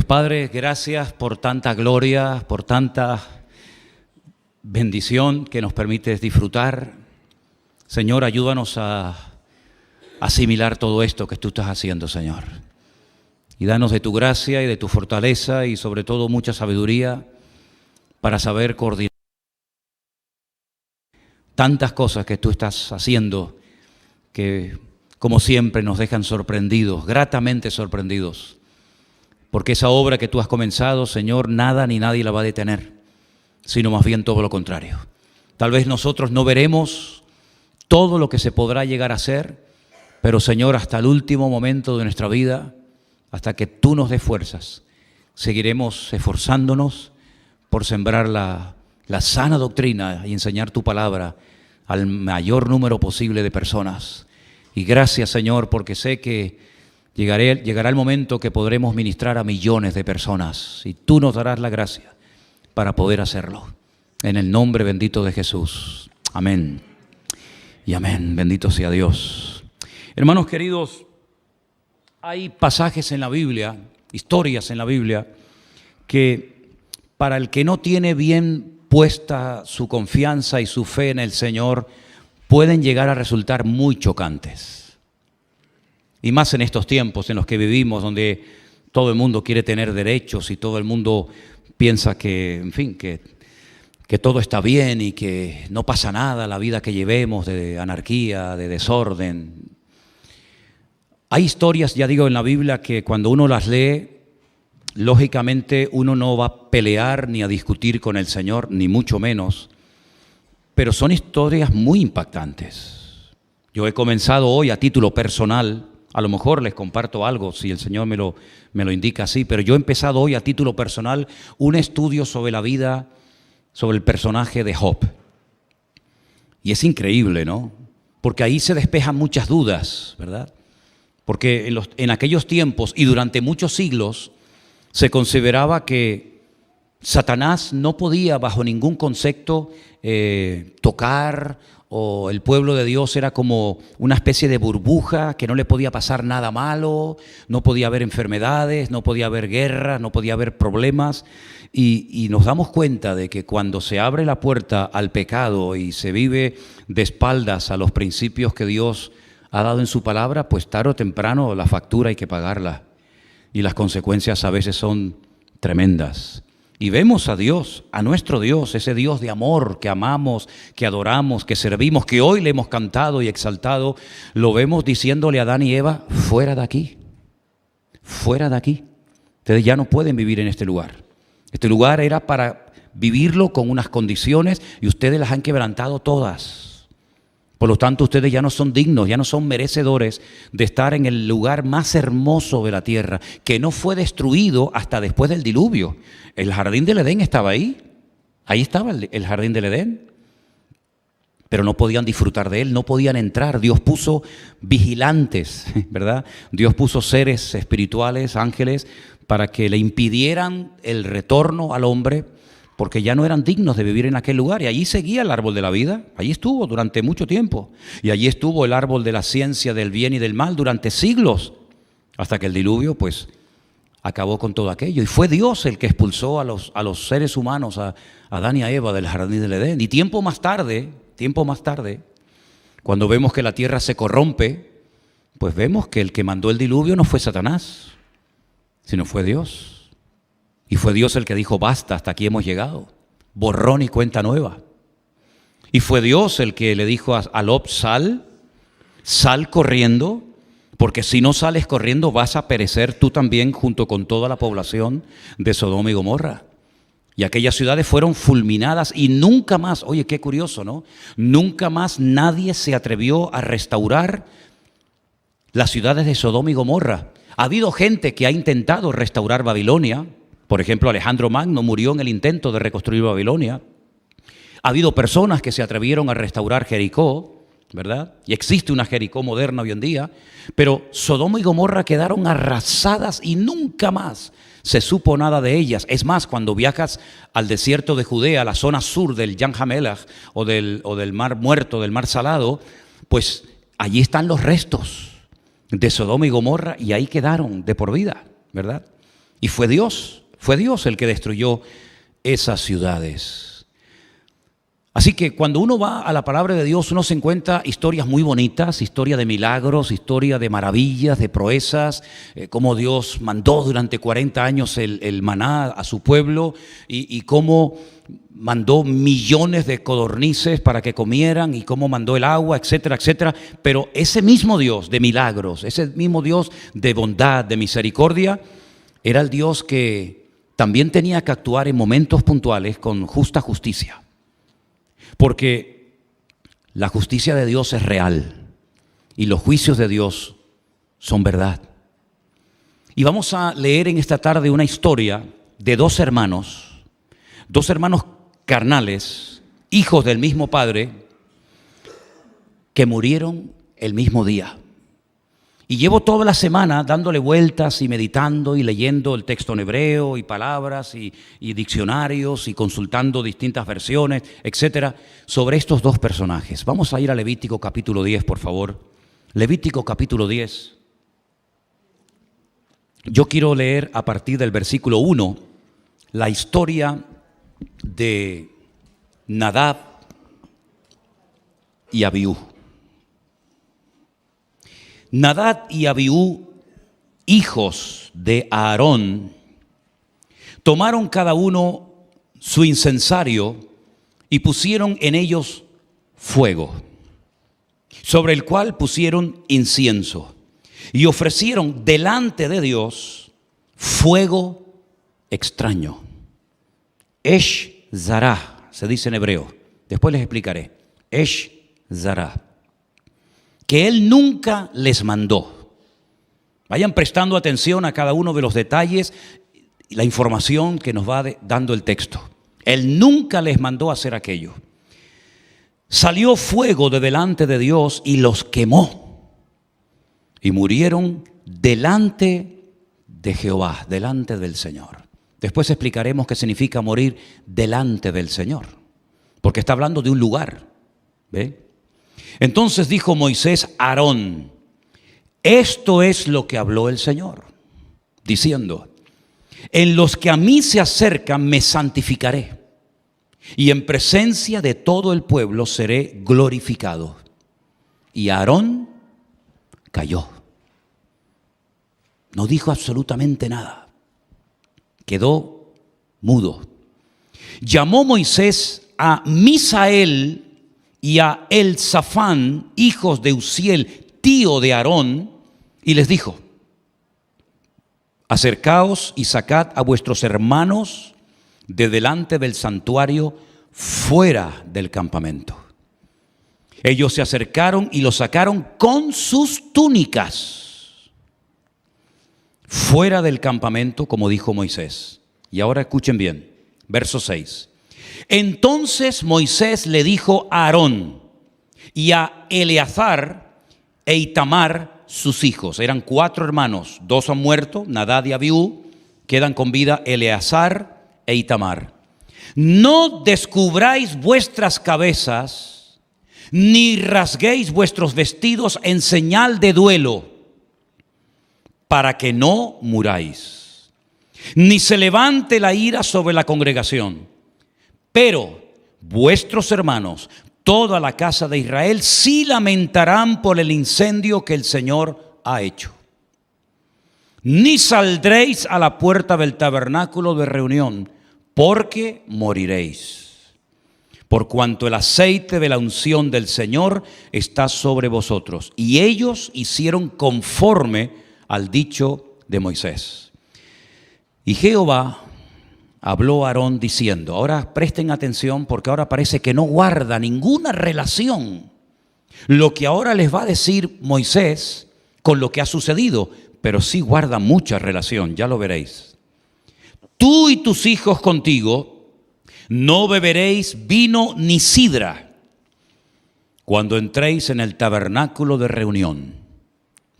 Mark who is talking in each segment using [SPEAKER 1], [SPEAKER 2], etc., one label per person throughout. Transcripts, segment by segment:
[SPEAKER 1] Padre, gracias por tanta gloria, por tanta bendición que nos permites disfrutar. Señor, ayúdanos a asimilar todo esto que tú estás haciendo, Señor. Y danos de tu gracia y de tu fortaleza y sobre todo mucha sabiduría para saber coordinar tantas cosas que tú estás haciendo que, como siempre, nos dejan sorprendidos, gratamente sorprendidos. Porque esa obra que tú has comenzado, Señor, nada ni nadie la va a detener, sino más bien todo lo contrario. Tal vez nosotros no veremos todo lo que se podrá llegar a hacer, pero Señor, hasta el último momento de nuestra vida, hasta que tú nos des fuerzas, seguiremos esforzándonos por sembrar la sana doctrina y enseñar tu palabra al mayor número posible de personas. Y gracias, Señor, porque sé que llegará el momento que podremos ministrar a millones de personas y tú nos darás la gracia para poder hacerlo. En el nombre bendito de Jesús. Amén. Y amén. Bendito sea Dios. Hermanos queridos, hay pasajes en la Biblia, historias en la Biblia, que para el que no tiene bien puesta su confianza y su fe en el Señor, pueden llegar a resultar muy chocantes. Y más en estos tiempos en los que vivimos, donde todo el mundo quiere tener derechos y todo el mundo piensa que, en fin, que todo está bien y que no pasa nada, la vida que llevemos de anarquía, de desorden. Hay historias, ya digo, en la Biblia que cuando uno las lee, lógicamente uno no va a pelear ni a discutir con el Señor, ni mucho menos, pero son historias muy impactantes. Yo he comenzado hoy a título personal. A lo mejor les comparto algo si el Señor me lo indica así, pero yo he empezado hoy a título personal un estudio sobre la vida, sobre el personaje de Job. Y es increíble, ¿no? Porque ahí se despejan muchas dudas, ¿verdad? Porque en aquellos tiempos y durante muchos siglos se consideraba que Satanás no podía bajo ningún concepto tocar, o el pueblo de Dios era como una especie de burbuja que no le podía pasar nada malo, no podía haber enfermedades, no podía haber guerras, no podía haber problemas. Y nos damos cuenta de que cuando se abre la puerta al pecado y se vive de espaldas a los principios que Dios ha dado en su palabra, pues tarde o temprano la factura hay que pagarla. Y las consecuencias a veces son tremendas. Y vemos a Dios, a nuestro Dios, ese Dios de amor que amamos, que adoramos, que servimos, que hoy le hemos cantado y exaltado, lo vemos diciéndole a Adán y Eva, fuera de aquí, fuera de aquí. Ustedes ya no pueden vivir en este lugar. Este lugar era para vivirlo con unas condiciones y ustedes las han quebrantado todas. Por lo tanto, ustedes ya no son dignos, ya no son merecedores de estar en el lugar más hermoso de la tierra, que no fue destruido hasta después del diluvio. El jardín del Edén estaba ahí estaba el jardín del Edén, pero no podían disfrutar de él, no podían entrar. Dios puso vigilantes, ¿verdad? Dios puso seres espirituales, ángeles, para que le impidieran el retorno al hombre, porque ya no eran dignos de vivir en aquel lugar. Y allí seguía el árbol de la vida, allí estuvo durante mucho tiempo. Y allí estuvo el árbol de la ciencia del bien y del mal durante siglos, hasta que el diluvio pues acabó con todo aquello. Y fue Dios el que expulsó a los seres humanos, a Adán y a Eva del jardín del Edén. Y tiempo más tarde, cuando vemos que la tierra se corrompe, pues vemos que el que mandó el diluvio no fue Satanás, sino fue Dios. Y fue Dios el que dijo, basta, hasta aquí hemos llegado, borrón y cuenta nueva. Y fue Dios el que le dijo a Lot, sal corriendo, porque si no sales corriendo vas a perecer tú también junto con toda la población de Sodoma y Gomorra. Y aquellas ciudades fueron fulminadas y nunca más, oye, qué curioso, ¿no? Nunca más nadie se atrevió a restaurar las ciudades de Sodoma y Gomorra. Ha habido gente que ha intentado restaurar Babilonia. Por ejemplo, Alejandro Magno murió en el intento de reconstruir Babilonia. Ha habido personas que se atrevieron a restaurar Jericó, ¿verdad? Y existe una Jericó moderna hoy en día, pero Sodoma y Gomorra quedaron arrasadas y nunca más se supo nada de ellas. Es más, cuando viajas al desierto de Judea, a la zona sur del Yam Hamelach o del Mar Muerto, del Mar Salado, pues allí están los restos de Sodoma y Gomorra y ahí quedaron de por vida, ¿verdad? Y fue Dios el que destruyó esas ciudades. Así que cuando uno va a la palabra de Dios, uno se encuentra historias muy bonitas, historia de milagros, historia de maravillas, de proezas, cómo Dios mandó durante 40 años el maná a su pueblo y cómo mandó millones de codornices para que comieran y cómo mandó el agua, etcétera, etcétera. Pero ese mismo Dios de milagros, ese mismo Dios de bondad, de misericordia, era el Dios que también tenía que actuar en momentos puntuales con justa justicia. Porque la justicia de Dios es real y los juicios de Dios son verdad. Y vamos a leer en esta tarde una historia de dos hermanos carnales, hijos del mismo padre, que murieron el mismo día. Y llevo toda la semana dándole vueltas y meditando y leyendo el texto en hebreo y palabras y diccionarios y consultando distintas versiones, etcétera, sobre estos dos personajes. Vamos a ir a Levítico capítulo 10, por favor. Levítico capítulo 10. Yo quiero leer a partir del versículo 1 la historia de Nadab y Abiú. Nadab y Abiú, hijos de Aarón, tomaron cada uno su incensario y pusieron en ellos fuego, sobre el cual pusieron incienso, y ofrecieron delante de Dios fuego extraño. Esh Zarah, se dice en hebreo, después les explicaré. Esh Zarah, que Él nunca les mandó. Vayan prestando atención a cada uno de los detalles y la información que nos va dando el texto. Él nunca les mandó hacer aquello. Salió fuego de delante de Dios y los quemó. Y murieron delante de Jehová, delante del Señor. Después explicaremos qué significa morir delante del Señor, porque está hablando de un lugar, ¿ve? Entonces dijo Moisés a Aarón: esto es lo que habló el Señor, diciendo: en los que a mí se acercan me santificaré, y en presencia de todo el pueblo seré glorificado. Y Aarón cayó, no dijo absolutamente nada, quedó mudo. Llamó Moisés a Misael y a Elzafán, hijos de Uziel, tío de Aarón, y les dijo: acercaos y sacad a vuestros hermanos de delante del santuario fuera del campamento. Ellos se acercaron y los sacaron con sus túnicas fuera del campamento, como dijo Moisés. Y ahora escuchen bien, verso 6. Entonces Moisés le dijo a Aarón y a Eleazar e Itamar, sus hijos. Eran 4 hermanos, 2 han muerto, Nadab y Abiú, quedan con vida Eleazar e Itamar. No descubráis vuestras cabezas, ni rasguéis vuestros vestidos en señal de duelo, para que no muráis, ni se levante la ira sobre la congregación. Pero vuestros hermanos, toda la casa de Israel, sí lamentarán por el incendio que el Señor ha hecho. Ni saldréis a la puerta del tabernáculo de reunión, porque moriréis. Por cuanto el aceite de la unción del Señor está sobre vosotros. Y ellos hicieron conforme al dicho de Moisés. Y Jehová habló a Aarón diciendo, ahora presten atención porque ahora parece que no guarda ninguna relación lo que ahora les va a decir Moisés con lo que ha sucedido, pero sí guarda mucha relación, ya lo veréis. Tú y tus hijos contigo no beberéis vino ni sidra cuando entréis en el tabernáculo de reunión,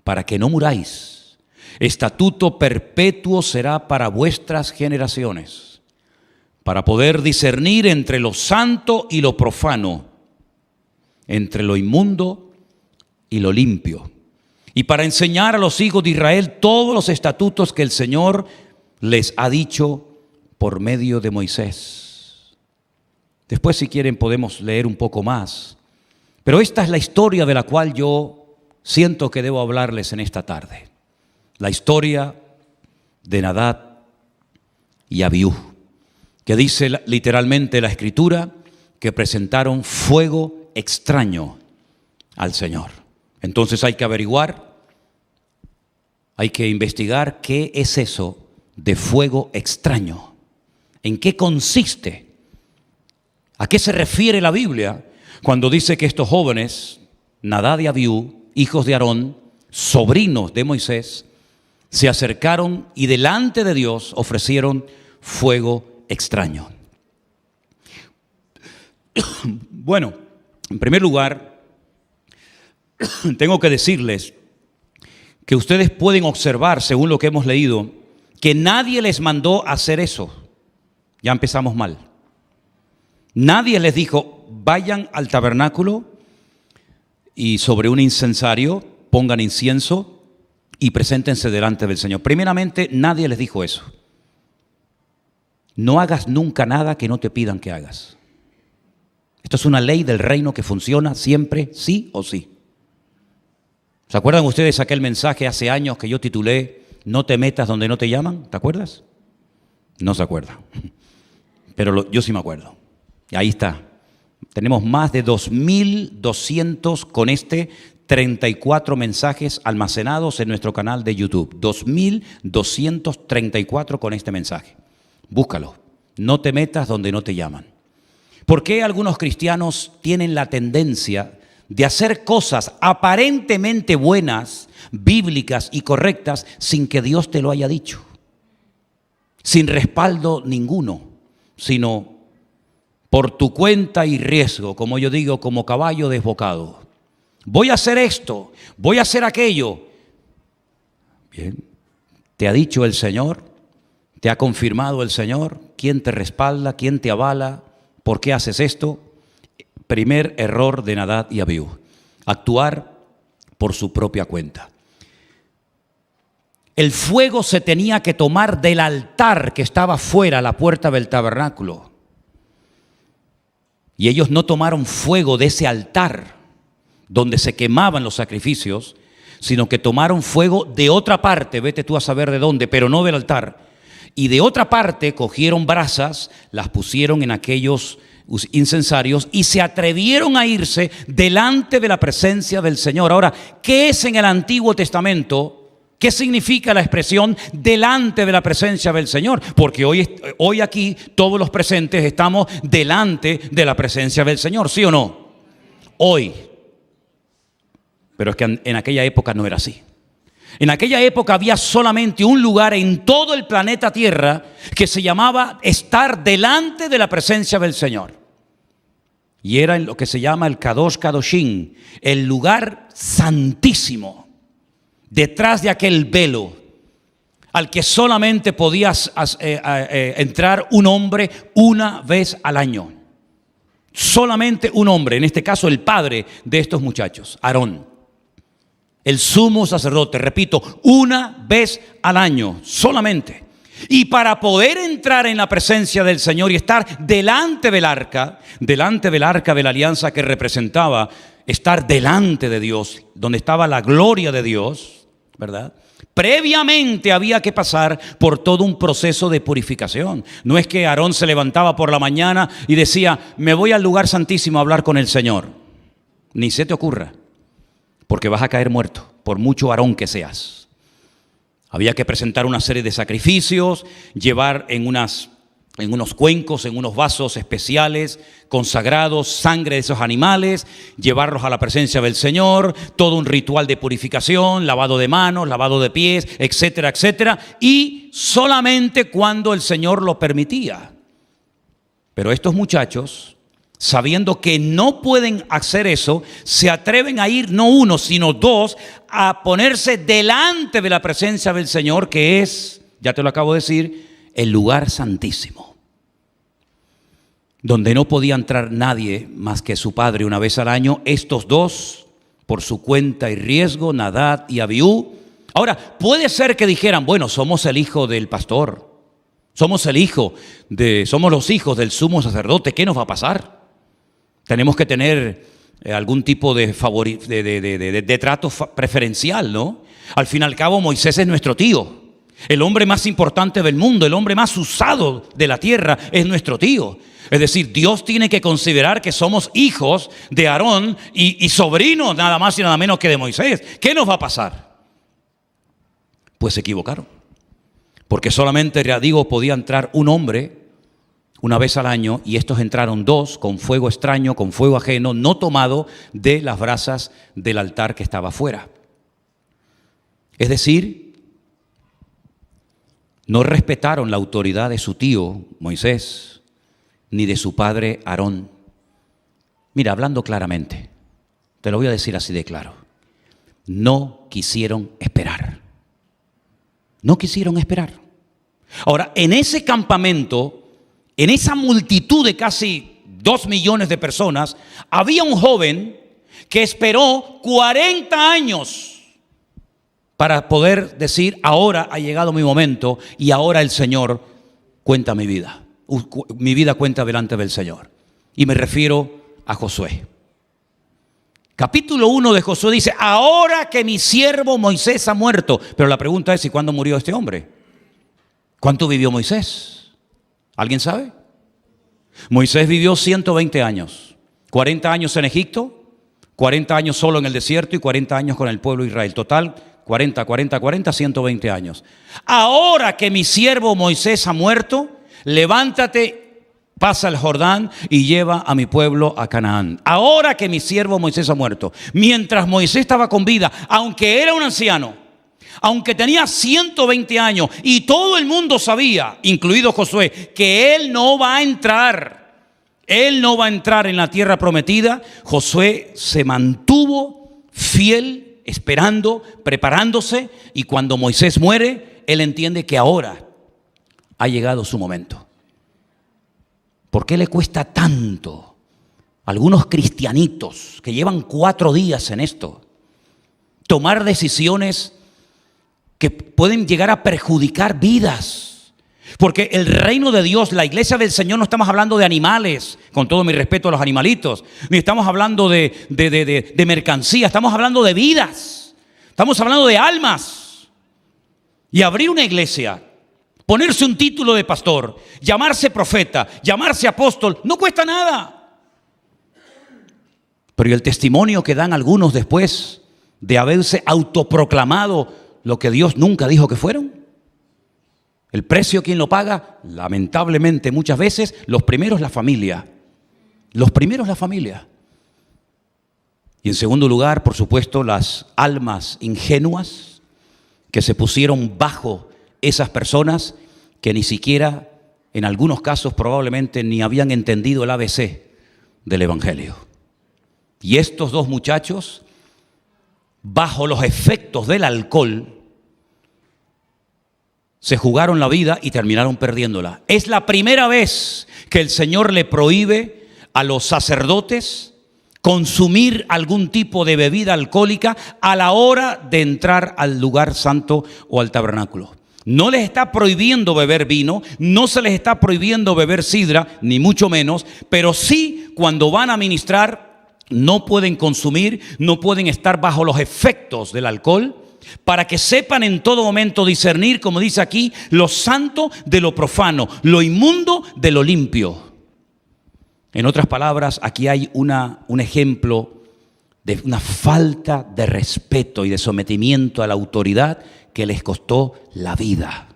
[SPEAKER 1] para que no muráis. Estatuto perpetuo será para vuestras generaciones, para poder discernir entre lo santo y lo profano, entre lo inmundo y lo limpio, y para enseñar a los hijos de Israel todos los estatutos que el Señor les ha dicho por medio de Moisés. Después, si quieren, podemos leer un poco más, pero esta es la historia de la cual yo siento que debo hablarles en esta tarde. La historia de Nadab y Abiú, que dice literalmente la Escritura que presentaron fuego extraño al Señor. Entonces hay que averiguar, hay que investigar qué es eso de fuego extraño, en qué consiste, a qué se refiere la Biblia cuando dice que estos jóvenes, Nadab y Abiú, hijos de Aarón, sobrinos de Moisés, se acercaron y delante de Dios ofrecieron fuego extraño. Bueno, en primer lugar, tengo que decirles que ustedes pueden observar, según lo que hemos leído, que nadie les mandó hacer eso. Ya empezamos mal. Nadie les dijo, vayan al tabernáculo y sobre un incensario pongan incienso y preséntense delante del Señor. Primeramente, nadie les dijo eso. No hagas nunca nada que no te pidan que hagas. Esto es una ley del reino que funciona siempre, sí o sí. ¿Se acuerdan ustedes aquel mensaje hace años que yo titulé "No te metas donde no te llaman"? ¿Te acuerdas? No se acuerda. Pero yo sí me acuerdo. Y ahí está. Tenemos más de 2.200 con 34 mensajes almacenados en nuestro canal de YouTube. 2.234 con este mensaje. Búscalo. No te metas donde no te llaman. ¿Por qué algunos cristianos tienen la tendencia de hacer cosas aparentemente buenas, bíblicas y correctas sin que Dios te lo haya dicho? Sin respaldo ninguno, sino por tu cuenta y riesgo, como yo digo, como caballo desbocado. Voy a hacer esto, voy a hacer aquello. Bien, ¿te ha dicho el Señor? ¿Te ha confirmado el Señor? ¿Quién te respalda? ¿Quién te avala? ¿Por qué haces esto? Primer error de Nadab y Abiú: actuar por su propia cuenta. El fuego se tenía que tomar del altar que estaba fuera a la puerta del tabernáculo. Y ellos no tomaron fuego de ese altar donde se quemaban los sacrificios, sino que tomaron fuego de otra parte, vete tú a saber de dónde, pero no del altar. Y de otra parte cogieron brasas, las pusieron en aquellos incensarios y se atrevieron a irse delante de la presencia del Señor. Ahora, ¿qué es en el Antiguo Testamento? ¿Qué significa la expresión delante de la presencia del Señor? Porque hoy aquí todos los presentes estamos delante de la presencia del Señor, ¿sí o no? Hoy. Pero es que en aquella época no era así. En aquella época había solamente un lugar en todo el planeta Tierra que se llamaba estar delante de la presencia del Señor. Y era en lo que se llama el Kadosh Kadoshim, el lugar santísimo, detrás de aquel velo, al que solamente podía entrar un hombre una vez al año. Solamente un hombre, en este caso el padre de estos muchachos, Aarón. El sumo sacerdote, repito, una vez al año, solamente. Y para poder entrar en la presencia del Señor y estar delante del arca de la alianza que representaba estar delante de Dios, donde estaba la gloria de Dios, ¿verdad? Previamente había que pasar por todo un proceso de purificación. No es que Aarón se levantaba por la mañana y decía, me voy al lugar santísimo a hablar con el Señor. Ni se te ocurra. Porque vas a caer muerto, por mucho varón que seas. Había que presentar una serie de sacrificios, llevar en unos cuencos, en unos vasos especiales, consagrados, sangre de esos animales, llevarlos a la presencia del Señor, todo un ritual de purificación, lavado de manos, lavado de pies, etcétera, etcétera, y solamente cuando el Señor lo permitía. Pero estos muchachos sabiendo que no pueden hacer eso, se atreven a ir no uno, sino dos, a ponerse delante de la presencia del Señor, que es, ya te lo acabo de decir, el lugar santísimo, donde no podía entrar nadie más que su padre una vez al año. Estos dos, por su cuenta y riesgo, Nadab y Abiú. Ahora, puede ser que dijeran, bueno, somos el hijo del pastor, somos los hijos del sumo sacerdote, ¿qué nos va a pasar? Tenemos que tener algún tipo de trato preferencial, ¿no? Al fin y al cabo, Moisés es nuestro tío. El hombre más importante del mundo, el hombre más usado de la tierra es nuestro tío. Es decir, Dios tiene que considerar que somos hijos de Aarón y sobrinos nada más y nada menos que de Moisés. ¿Qué nos va a pasar? Pues se equivocaron. Porque solamente, ya digo, podía entrar un hombre una vez al año, y estos entraron dos con fuego extraño, con fuego ajeno, no tomado de las brasas del altar que estaba afuera. Es decir, no respetaron la autoridad de su tío Moisés, ni de su padre Aarón. Mira, hablando claramente, te lo voy a decir así de claro, no quisieron esperar. No quisieron esperar. Ahora, en ese campamento, en esa multitud de casi 2 millones de personas, había un joven que esperó 40 años para poder decir, ahora ha llegado mi momento y ahora el Señor cuenta mi vida. Mi vida cuenta delante del Señor. Y me refiero a Josué. Capítulo 1 de Josué dice, ahora que mi siervo Moisés ha muerto. Pero la pregunta es, ¿y cuándo murió este hombre? ¿Cuánto vivió Moisés? ¿Alguien sabe? Moisés vivió 120 años, 40 años en Egipto, 40 años solo en el desierto y 40 años con el pueblo de Israel. Total, 120 años. Ahora que mi siervo Moisés ha muerto, levántate, pasa el Jordán y lleva a mi pueblo a Canaán. Ahora que mi siervo Moisés ha muerto. Mientras Moisés estaba con vida, aunque era un anciano, aunque tenía 120 años y todo el mundo sabía, incluido Josué, que él no va a entrar en la tierra prometida, Josué se mantuvo fiel, esperando, preparándose, y cuando Moisés muere, él entiende que ahora ha llegado su momento. ¿Por qué le cuesta tanto a algunos cristianitos que llevan 4 días en esto tomar decisiones que pueden llegar a perjudicar vidas? Porque el reino de Dios, la iglesia del Señor, no estamos hablando de animales, con todo mi respeto a los animalitos, ni estamos hablando de mercancía, estamos hablando de vidas, estamos hablando de almas. Y abrir una iglesia, ponerse un título de pastor, llamarse profeta, llamarse apóstol, no cuesta nada. Pero ¿y el testimonio que dan algunos después de haberse autoproclamado lo que Dios nunca dijo que fueron? El precio, ¿quién lo paga? Lamentablemente, muchas veces, los primeros la familia. Los primeros la familia. Y en segundo lugar, por supuesto, las almas ingenuas que se pusieron bajo esas personas que ni siquiera, en algunos casos probablemente, ni habían entendido el ABC del Evangelio. Y estos dos muchachos, bajo los efectos del alcohol, se jugaron la vida y terminaron perdiéndola. Es la primera vez que el Señor le prohíbe a los sacerdotes consumir algún tipo de bebida alcohólica a la hora de entrar al lugar santo o al tabernáculo. No les está prohibiendo beber vino, no se les está prohibiendo beber sidra, ni mucho menos, pero sí, cuando van a ministrar, no pueden consumir, no pueden estar bajo los efectos del alcohol, para que sepan en todo momento discernir, como dice aquí, lo santo de lo profano, lo inmundo de lo limpio. En otras palabras, aquí hay un ejemplo de una falta de respeto y de sometimiento a la autoridad que les costó la vida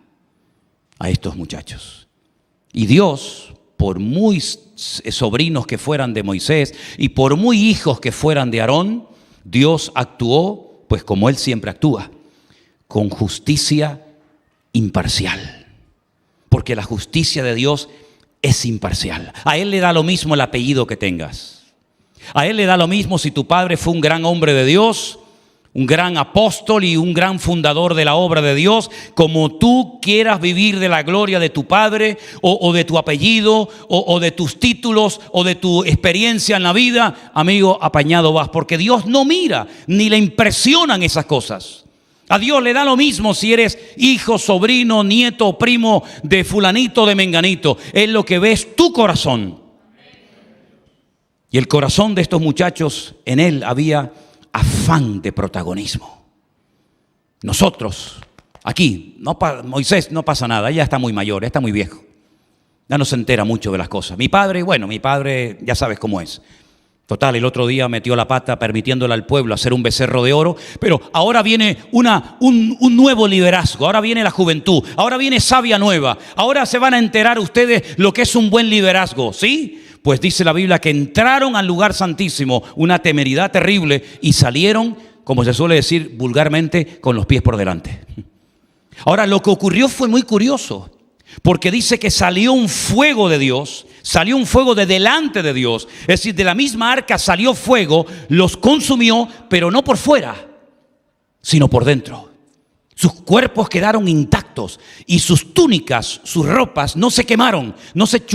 [SPEAKER 1] a estos muchachos. Y Dios, por muy sobrinos que fueran de Moisés y por muy hijos que fueran de Aarón, Dios actuó pues como Él siempre actúa, con justicia imparcial. Porque la justicia de Dios es imparcial. A Él le da lo mismo el apellido que tengas. A Él le da lo mismo si tu padre fue un gran hombre de Dios, un gran apóstol y un gran fundador de la obra de Dios. Como tú quieras vivir de la gloria de tu padre o de tu apellido o de tus títulos o de tu experiencia en la vida, amigo, apañado vas, porque Dios no mira ni le impresionan esas cosas. A Dios le da lo mismo si eres hijo, sobrino, nieto o primo de fulanito o de menganito. Él lo que ve es tu corazón. Y el corazón de estos muchachos, en él había afán de protagonismo. Nosotros, aquí, Moisés no pasa nada, ya está muy mayor, ya está muy viejo. Ya no se entera mucho de las cosas. Mi padre ya sabes cómo es. Total, el otro día metió la pata permitiéndole al pueblo hacer un becerro de oro, pero ahora viene un nuevo liderazgo, ahora viene la juventud, ahora viene savia nueva, ahora se van a enterar ustedes lo que es un buen liderazgo, ¿sí? Pues dice la Biblia que entraron al lugar santísimo, una temeridad terrible, y salieron, como se suele decir vulgarmente, con los pies por delante. Ahora, lo que ocurrió fue muy curioso, porque dice que salió un fuego de Dios, salió un fuego de delante de Dios, es decir, de la misma arca salió fuego, los consumió, pero no por fuera, sino por dentro. Sus cuerpos quedaron intactos y sus túnicas, sus ropas no se quemaron, no se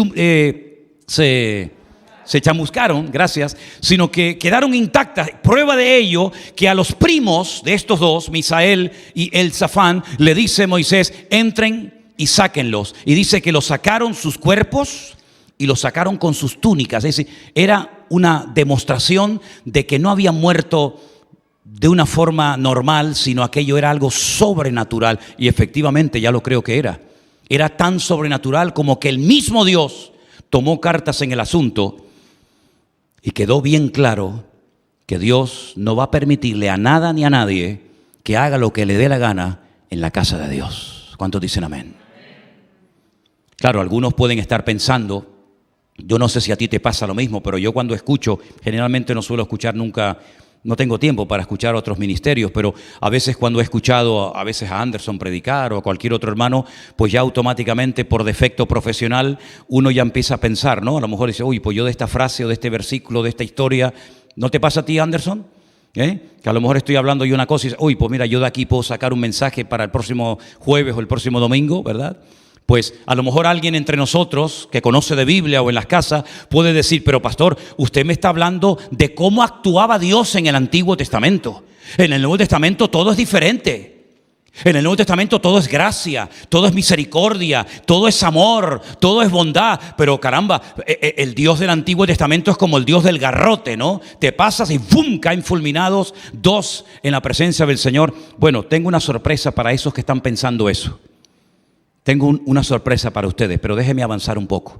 [SPEAKER 1] chamuscaron, gracias, sino que quedaron intactas. Prueba de ello que a los primos de estos dos, Misael y Elzafán, le dice Moisés: entren y sáquenlos. Y dice que los sacaron sus cuerpos y los sacaron con sus túnicas. Es decir, era una demostración de que no habían muerto de una forma normal, sino aquello era algo sobrenatural. Y efectivamente ya lo creo que era. Era tan sobrenatural como que el mismo Dios tomó cartas en el asunto y quedó bien claro que Dios no va a permitirle a nada ni a nadie que haga lo que le dé la gana en la casa de Dios. ¿Cuántos dicen amén? Claro, algunos pueden estar pensando, yo no sé si a ti te pasa lo mismo, pero yo cuando escucho, generalmente no suelo escuchar nunca, no tengo tiempo para escuchar otros ministerios, pero a veces cuando he escuchado a veces a Anderson predicar o a cualquier otro hermano, pues ya automáticamente por defecto profesional uno ya empieza a pensar, ¿no? A lo mejor dice, uy, pues yo de esta frase o de este versículo, de esta historia, ¿no te pasa a ti, Anderson? Que a lo mejor estoy hablando yo una cosa y dice, uy, pues mira, yo de aquí puedo sacar un mensaje para el próximo jueves o el próximo domingo, ¿verdad? Pues a lo mejor alguien entre nosotros que conoce de Biblia o en las casas puede decir, pero pastor, usted me está hablando de cómo actuaba Dios en el Antiguo Testamento. En el Nuevo Testamento todo es diferente. En el Nuevo Testamento todo es gracia, todo es misericordia, todo es amor, todo es bondad. Pero caramba, el Dios del Antiguo Testamento es como el Dios del garrote, ¿no? Te pasas y ¡bum! Caen fulminados dos en la presencia del Señor. Bueno, tengo una sorpresa para esos que están pensando eso. Tengo una sorpresa para ustedes, pero déjenme avanzar un poco.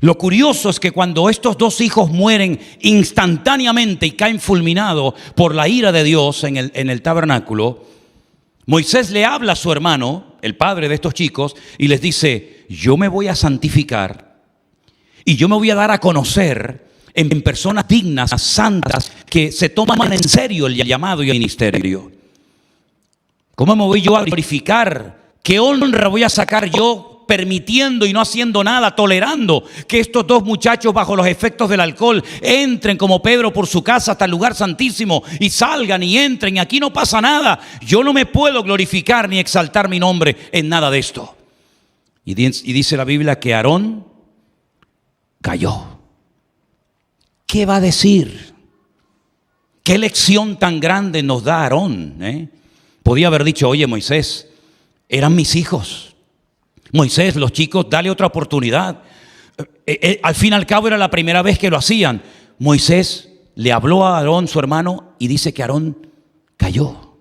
[SPEAKER 1] Lo curioso es que cuando estos dos hijos mueren instantáneamente y caen fulminados por la ira de Dios en el tabernáculo, Moisés le habla a su hermano, el padre de estos chicos, y les dice, yo me voy a santificar y yo me voy a dar a conocer en personas dignas, santas, que se toman en serio el llamado y el ministerio. ¿Cómo me voy yo a glorificar? ¿Qué honra voy a sacar yo permitiendo y no haciendo nada, tolerando que estos dos muchachos bajo los efectos del alcohol entren como Pedro por su casa hasta el lugar santísimo y salgan y entren y aquí no pasa nada? Yo no me puedo glorificar ni exaltar mi nombre en nada de esto. Y dice la Biblia que Aarón cayó. ¿Qué va a decir? ¿Qué lección tan grande nos da Aarón? Podía haber dicho, oye Moisés, eran mis hijos. Moisés, los chicos, dale otra oportunidad. Al fin y al cabo era la primera vez que lo hacían. Moisés le habló a Aarón, su hermano, y dice que Aarón cayó.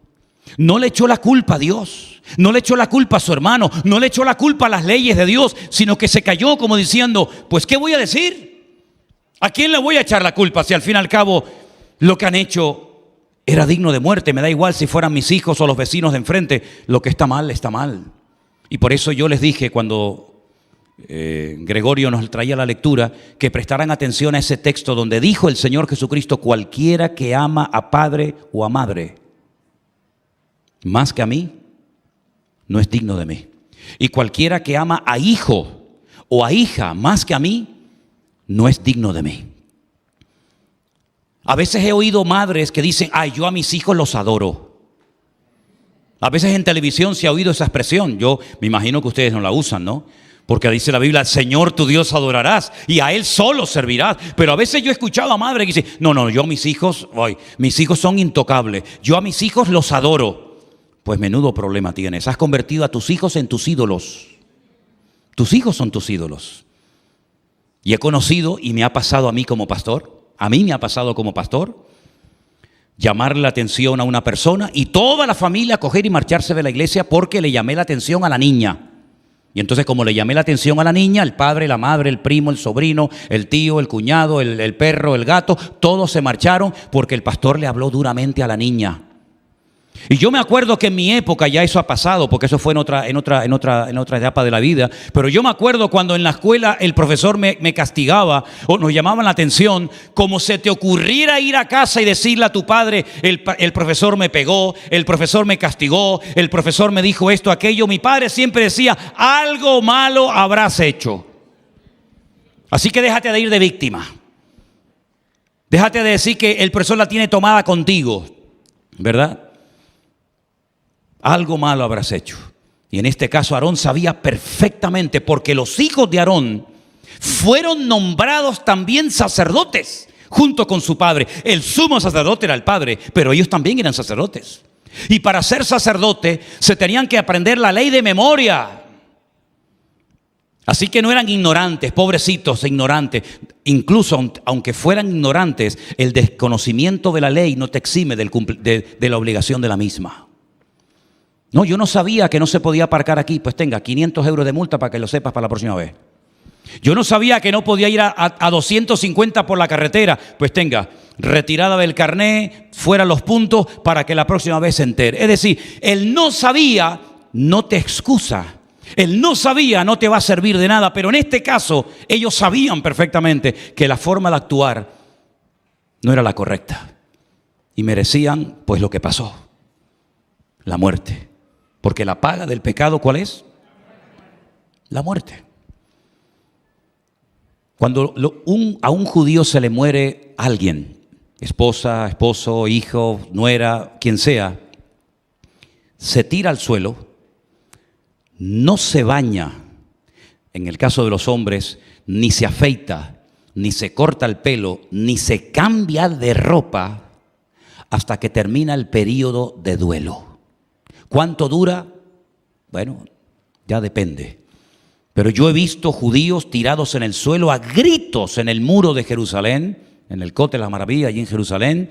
[SPEAKER 1] No le echó la culpa a Dios, no le echó la culpa a su hermano, no le echó la culpa a las leyes de Dios, sino que se cayó como diciendo, pues ¿qué voy a decir? ¿A quién le voy a echar la culpa si al fin y al cabo lo que han hecho era digno de muerte? Me da igual si fueran mis hijos o los vecinos de enfrente. Lo que está mal, está mal. Y por eso yo les dije cuando Gregorio nos traía la lectura, que prestaran atención a ese texto donde dijo el Señor Jesucristo, cualquiera que ama a padre o a madre más que a mí, no es digno de mí. Y cualquiera que ama a hijo o a hija más que a mí, no es digno de mí. A veces he oído madres que dicen, ay, yo a mis hijos los adoro. A veces en televisión se ha oído esa expresión. Yo me imagino que ustedes no la usan, ¿no? Porque dice la Biblia, al Señor tu Dios adorarás y a Él solo servirás. Pero a veces yo he escuchado a madres que dicen, no, yo a mis hijos, mis hijos son intocables. Yo a mis hijos los adoro. Pues menudo problema tienes. Has convertido a tus hijos en tus ídolos. Tus hijos son tus ídolos. Y he conocido, y me ha pasado a mí como pastor, llamarle la atención a una persona y toda la familia coger y marcharse de la iglesia porque le llamé la atención a la niña. Y entonces, como le llamé la atención a la niña, el padre, la madre, el primo, el sobrino, el tío, el cuñado, el perro, el gato, todos se marcharon porque el pastor le habló duramente a la niña. Y yo me acuerdo que en mi época ya eso ha pasado, porque eso fue en otra etapa de la vida. Pero yo me acuerdo cuando en la escuela el profesor me castigaba o nos llamaban la atención, como se te ocurriera ir a casa y decirle a tu padre, el profesor me pegó, el profesor me castigó, el profesor me dijo esto, aquello. Mi padre siempre decía, algo malo habrás hecho. Así que déjate de ir de víctima. Déjate de decir que el profesor la tiene tomada contigo, ¿verdad? Algo malo habrás hecho. Y en este caso Aarón sabía perfectamente, porque los hijos de Aarón fueron nombrados también sacerdotes junto con su padre. El sumo sacerdote era el padre, pero ellos también eran sacerdotes. Y para ser sacerdote se tenían que aprender la ley de memoria. Así que no eran ignorantes, pobrecitos ignorantes. Incluso aunque fueran ignorantes, el desconocimiento de la ley no te exime de la obligación de la misma. No, yo no sabía que no se podía aparcar aquí. Pues tenga 500 euros de multa para que lo sepas para la próxima vez. Yo no sabía que no podía ir a 250 por la carretera. Pues tenga, retirada del carné, fuera los puntos para que la próxima vez se entere. Es decir, el no sabía no te excusa. El no sabía no te va a servir de nada. Pero en este caso, ellos sabían perfectamente que la forma de actuar no era la correcta. Y merecían, pues, lo que pasó. La muerte. Porque la paga del pecado, ¿cuál es? La muerte. Cuando a un judío se le muere alguien, esposa, esposo, hijo, nuera, quien sea, se tira al suelo, no se baña, en el caso de los hombres, ni se afeita, ni se corta el pelo, ni se cambia de ropa hasta que termina el periodo de duelo. ¿Cuánto dura? Bueno, ya depende. Pero yo he visto judíos tirados en el suelo a gritos en el muro de Jerusalén, en el Cote de la Maravilla, allí en Jerusalén,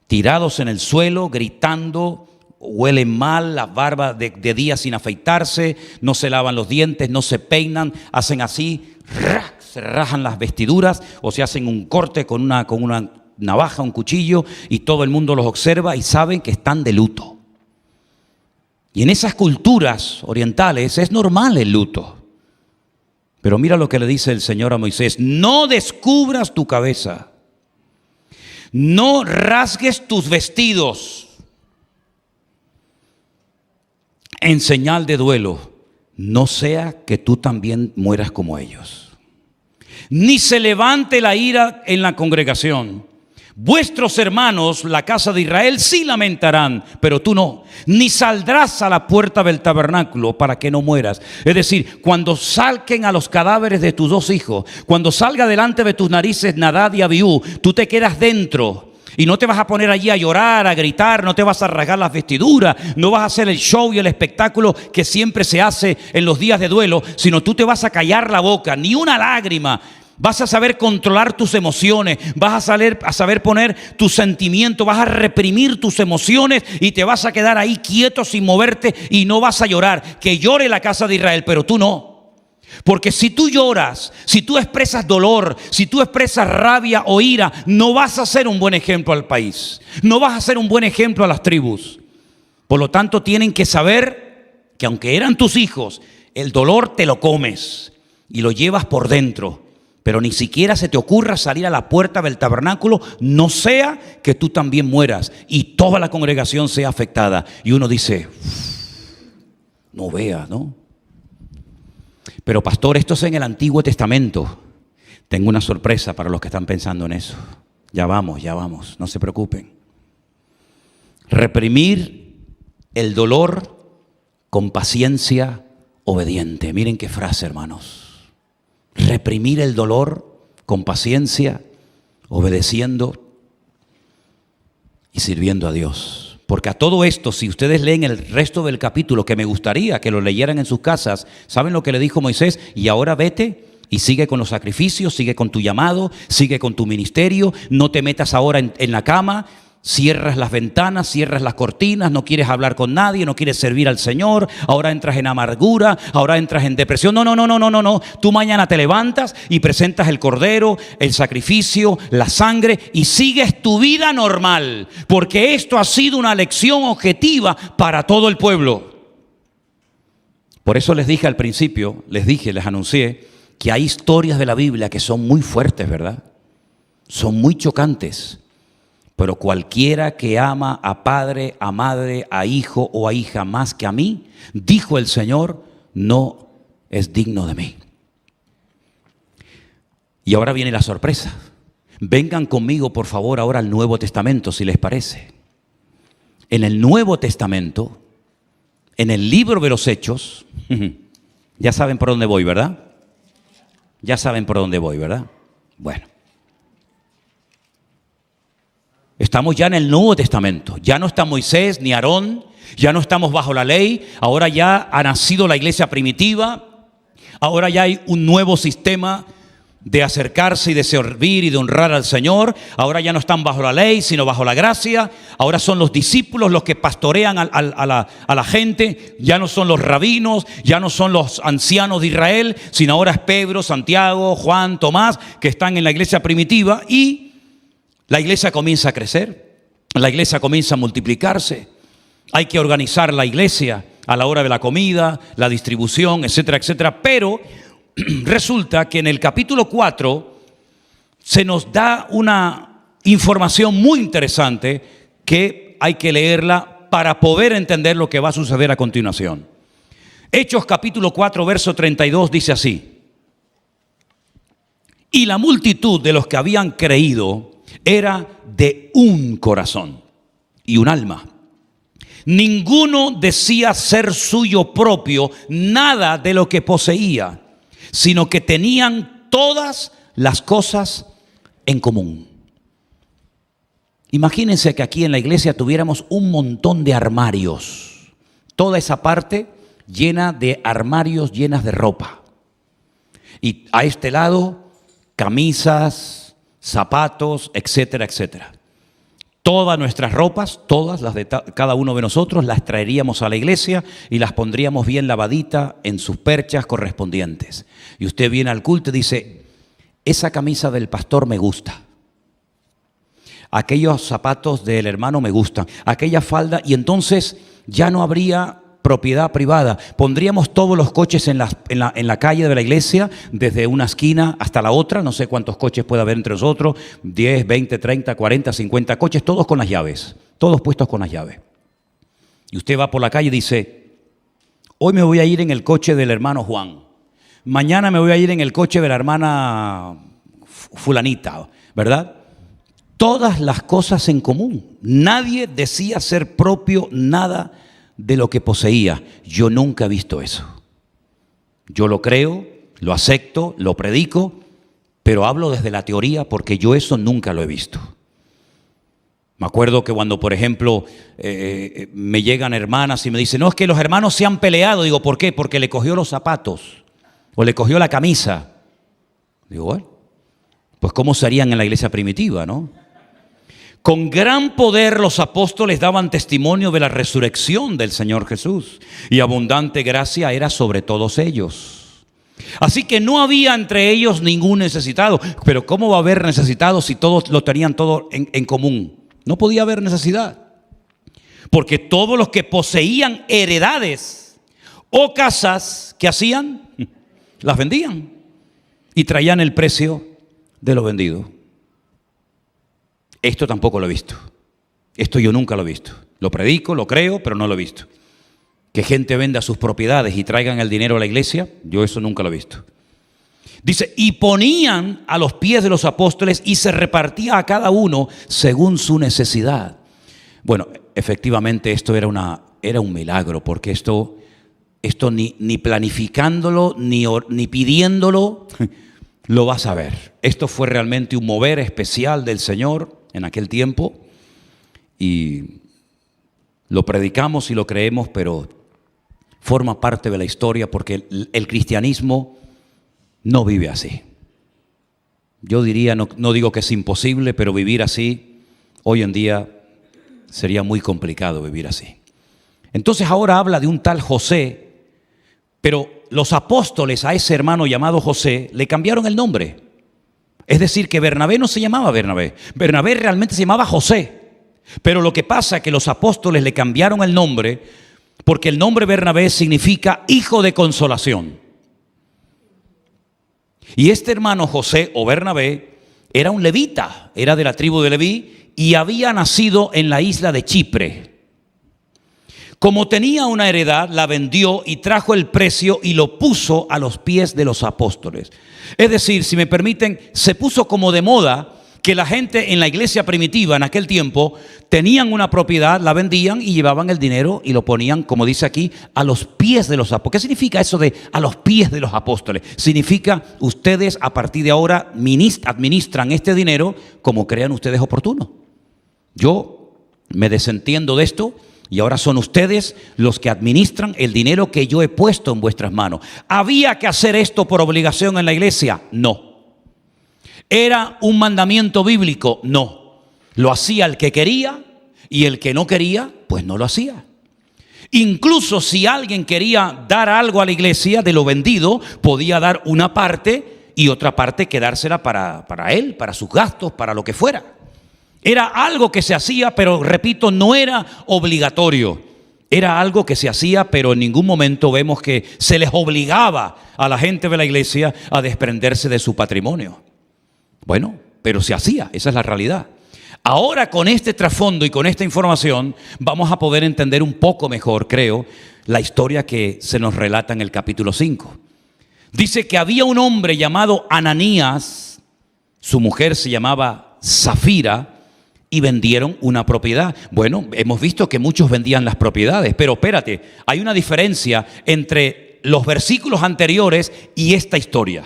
[SPEAKER 1] tirados en el suelo, gritando, huelen mal, las barbas de días sin afeitarse, no se lavan los dientes, no se peinan, hacen así, se rajan las vestiduras o se hacen un corte con una navaja, un cuchillo, y todo el mundo los observa y saben que están de luto. Y en esas culturas orientales es normal el luto. Pero mira lo que le dice el Señor a Moisés: no descubras tu cabeza, no rasgues tus vestidos en señal de duelo, no sea que tú también mueras como ellos. Ni se levante la ira en la congregación. Vuestros hermanos, la casa de Israel, sí lamentarán, pero tú no. Ni saldrás a la puerta del tabernáculo para que no mueras. Es decir, cuando salquen a los cadáveres de tus dos hijos, cuando salga delante de tus narices Nadab y Abiú, tú te quedas dentro. Y no te vas a poner allí a llorar, a gritar, no te vas a rasgar las vestiduras, no vas a hacer el show y el espectáculo que siempre se hace en los días de duelo, sino tú te vas a callar la boca, ni una lágrima. Vas a saber controlar tus emociones, vas a saber poner tus sentimientos, vas a reprimir tus emociones y te vas a quedar ahí quieto sin moverte y no vas a llorar. Que llore la casa de Israel, pero tú no. Porque si tú lloras, si tú expresas dolor, si tú expresas rabia o ira, no vas a ser un buen ejemplo al país. No vas a ser un buen ejemplo a las tribus. Por lo tanto, tienen que saber que aunque eran tus hijos, el dolor te lo comes y lo llevas por dentro. Pero ni siquiera se te ocurra salir a la puerta del tabernáculo, no sea que tú también mueras y toda la congregación sea afectada. Y uno dice, no vea, ¿no? Pero pastor, esto es en el Antiguo Testamento. Tengo una sorpresa para los que están pensando en eso. Ya vamos, no se preocupen. Reprimir el dolor con paciencia obediente. Miren qué frase, hermanos. Reprimir el dolor con paciencia, obedeciendo y sirviendo a Dios. Porque a todo esto, si ustedes leen el resto del capítulo, que me gustaría que lo leyeran en sus casas, ¿saben lo que le dijo Moisés? Y ahora vete y sigue con los sacrificios, sigue con tu llamado, sigue con tu ministerio, no te metas ahora en la cama, cierras las ventanas, cierras las cortinas, no quieres hablar con nadie, no quieres servir al Señor, ahora entras en amargura, ahora entras en depresión. No. Tú mañana te levantas y presentas el cordero, el sacrificio, la sangre y sigues tu vida normal, porque esto ha sido una lección objetiva para todo el pueblo. Por eso les dije al principio, les anuncié que hay historias de la Biblia que son muy fuertes, ¿verdad? Son muy chocantes. Pero cualquiera que ama a padre, a madre, a hijo o a hija más que a mí, dijo el Señor, no es digno de mí. Y ahora viene la sorpresa. Vengan conmigo, por favor, ahora al Nuevo Testamento, si les parece. En el Nuevo Testamento, en el libro de los Hechos, ya saben por dónde voy, ¿verdad? Ya saben por dónde voy, ¿verdad? Bueno. Estamos ya en el Nuevo Testamento. Ya no está Moisés ni Aarón, ya no estamos bajo la ley. Ahora ya ha nacido la iglesia primitiva. Ahora ya hay un nuevo sistema de acercarse y de servir y de honrar al Señor. Ahora ya no están bajo la ley, sino bajo la gracia. Ahora son los discípulos los que pastorean a la gente. Ya no son los rabinos, ya no son los ancianos de Israel, sino ahora es Pedro, Santiago, Juan, Tomás, que están en la iglesia primitiva. Y la iglesia comienza a crecer, la iglesia comienza a multiplicarse. Hay que organizar la iglesia a la hora de la comida, la distribución, etcétera, etcétera. Pero resulta que en el capítulo 4 se nos da una información muy interesante que hay que leerla para poder entender lo que va a suceder a continuación. Hechos capítulo 4, verso 32 dice así: y la multitud de los que habían creído era de un corazón y un alma. Ninguno decía ser suyo propio nada de lo que poseía, sino que tenían todas las cosas en común. Imagínense que aquí en la iglesia tuviéramos un montón de armarios, toda esa parte llena de armarios llenas de ropa. Y a este lado, camisas, zapatos, etcétera, etcétera. Todas nuestras ropas, todas las de cada uno de nosotros, las traeríamos a la iglesia y las pondríamos bien lavaditas en sus perchas correspondientes. Y usted viene al culto y dice: esa camisa del pastor me gusta, aquellos zapatos del hermano me gustan, aquella falda, y entonces ya no habría propiedad privada. Pondríamos todos los coches en la calle de la iglesia, desde una esquina hasta la otra. No sé cuántos coches puede haber entre nosotros, 10, 20, 30, 40, 50 coches, todos con las llaves, todos puestos con las llaves. Y usted va por la calle y dice: hoy me voy a ir en el coche del hermano Juan, mañana me voy a ir en el coche de la hermana fulanita, ¿verdad? Todas las cosas en común. Nadie decía ser propio nada de lo que poseía. Yo nunca he visto eso. Yo lo creo, lo acepto, lo predico, pero hablo desde la teoría porque yo eso nunca lo he visto. Me acuerdo que cuando, por ejemplo, me llegan hermanas y me dicen: no, es que los hermanos se han peleado. Digo: ¿por qué? Porque le cogió los zapatos o le cogió la camisa. Digo: bueno, pues ¿cómo serían en la iglesia primitiva, no? Con gran poder los apóstoles daban testimonio de la resurrección del Señor Jesús, y abundante gracia era sobre todos ellos. Así que no había entre ellos ningún necesitado. Pero ¿cómo va a haber necesitado si todos lo tenían todo en común? No podía haber necesidad, porque todos los que poseían heredades o casas, ¿qué hacían? Las vendían y traían el precio de lo vendido. Esto tampoco lo he visto. Esto yo nunca lo he visto. Lo predico, lo creo, pero no lo he visto. que gente venda sus propiedades y traigan el dinero a la iglesia, yo eso nunca lo he visto. Dice, y ponían a los pies de los apóstoles y se repartía a cada uno según su necesidad. Bueno, efectivamente esto era un milagro, porque esto ni planificándolo, ni pidiéndolo, lo vas a ver. Esto fue realmente un mover especial del Señor en aquel tiempo, y lo predicamos y lo creemos, pero forma parte de la historia, porque el cristianismo no vive así. Yo diría, no digo que es imposible, pero vivir así, hoy en día, sería muy complicado vivir así. Entonces ahora habla de un tal José, pero los apóstoles a ese hermano llamado José le cambiaron el nombre. Es decir, que Bernabé no se llamaba Bernabé. Bernabé realmente se llamaba José. Pero lo que pasa es que los apóstoles le cambiaron el nombre porque el nombre Bernabé significa hijo de consolación. Y este hermano José o Bernabé era un levita, era de la tribu de Leví y había nacido en la isla de Chipre. Como tenía una heredad, la vendió y trajo el precio y lo puso a los pies de los apóstoles. Es decir, si me permiten, se puso como de moda que la gente en la iglesia primitiva en aquel tiempo tenían una propiedad, la vendían y llevaban el dinero y lo ponían, como dice aquí, a los pies de los apóstoles. ¿Qué significa eso de a los pies de los apóstoles? Significa ustedes a partir de ahora administran este dinero como crean ustedes oportuno. Yo me desentiendo de esto y ahora son ustedes los que administran el dinero que yo he puesto en vuestras manos. ¿Había que hacer esto por obligación en la iglesia? No. ¿Era un mandamiento bíblico? No. Lo hacía el que quería y el que no quería, pues no lo hacía. Incluso si alguien quería dar algo a la iglesia de lo vendido, podía dar una parte y otra parte quedársela para él, para sus gastos, para lo que fuera. Era algo que se hacía, pero repito, no era obligatorio. Era algo que se hacía, pero en ningún momento vemos que se les obligaba a la gente de la iglesia a desprenderse de su patrimonio. Bueno, pero se hacía, esa es la realidad. Ahora con este trasfondo y con esta información vamos a poder entender un poco mejor, creo, la historia que se nos relata en el capítulo 5. Dice que había un hombre llamado Ananías, su mujer se llamaba Zafira, y vendieron una propiedad. Bueno, hemos visto que muchos vendían las propiedades, pero espérate, hay una diferencia entre los versículos anteriores y esta historia.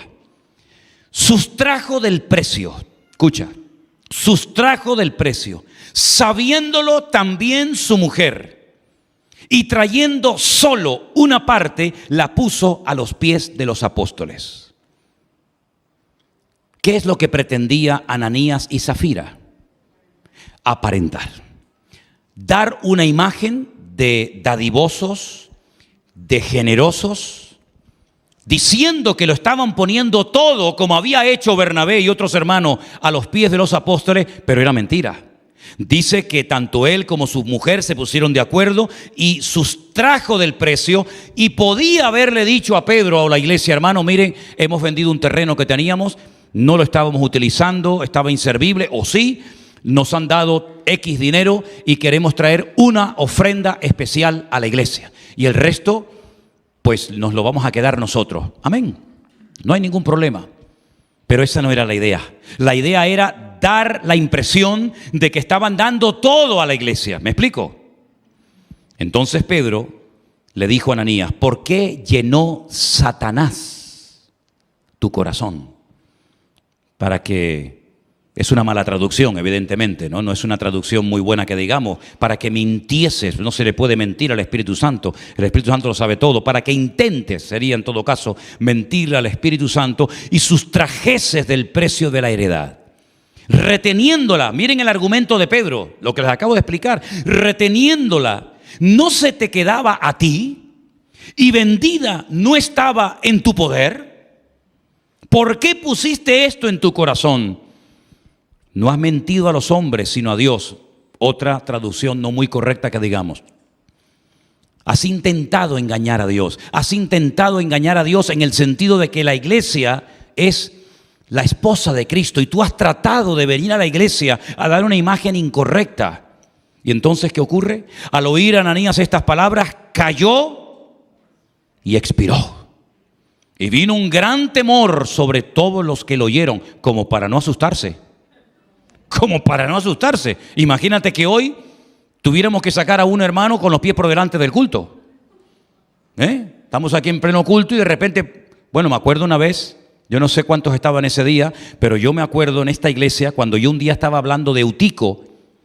[SPEAKER 1] Sustrajo del precio, escucha, sustrajo del precio, sabiéndolo también su mujer, y trayendo solo una parte, la puso a los pies de los apóstoles. ¿Qué es lo que pretendía Ananías y Zafira? Aparentar, dar una imagen de dadivosos, de generosos, diciendo que lo estaban poniendo todo como había hecho Bernabé y otros hermanos a los pies de los apóstoles, pero era mentira. Dice que tanto él como su mujer se pusieron de acuerdo y sustrajo del precio, y podía haberle dicho a Pedro o a la iglesia: hermano, miren, hemos vendido un terreno que teníamos, no lo estábamos utilizando, estaba inservible, o sí, nos han dado X dinero y queremos traer una ofrenda especial a la iglesia. Y el resto, pues nos lo vamos a quedar nosotros. Amén. No hay ningún problema. Pero esa no era la idea. La idea era dar la impresión de que estaban dando todo a la iglesia. ¿Me explico? Entonces Pedro le dijo a Ananías: ¿por qué llenó Satanás tu corazón? Para que... Es una mala traducción, evidentemente, ¿no? No es una traducción muy buena que digamos. Para que mintieses, no se le puede mentir al Espíritu Santo. El Espíritu Santo lo sabe todo. Para que intentes, sería en todo caso, mentirle al Espíritu Santo y sustrajeses del precio de la heredad. Reteniéndola, miren el argumento de Pedro, lo que les acabo de explicar. Reteniéndola, ¿no se te quedaba a ti? ¿Y vendida no estaba en tu poder? ¿Por qué pusiste esto en tu corazón? No has mentido a los hombres, sino a Dios. Otra traducción no muy correcta que digamos. Has intentado engañar a Dios. Has intentado engañar a Dios en el sentido de que la iglesia es la esposa de Cristo y tú has tratado de venir a la iglesia a dar una imagen incorrecta. ¿Y entonces qué ocurre? Al oír a Ananías estas palabras, cayó y expiró. Y vino un gran temor sobre todos los que lo oyeron, como para no asustarse. Como para no asustarse. Imagínate que hoy tuviéramos que sacar a un hermano con los pies por delante del culto. Estamos aquí en pleno culto y de repente, bueno, me acuerdo una vez, yo no sé cuántos estaban ese día, pero yo me acuerdo en esta iglesia cuando yo un día estaba hablando de Eutico,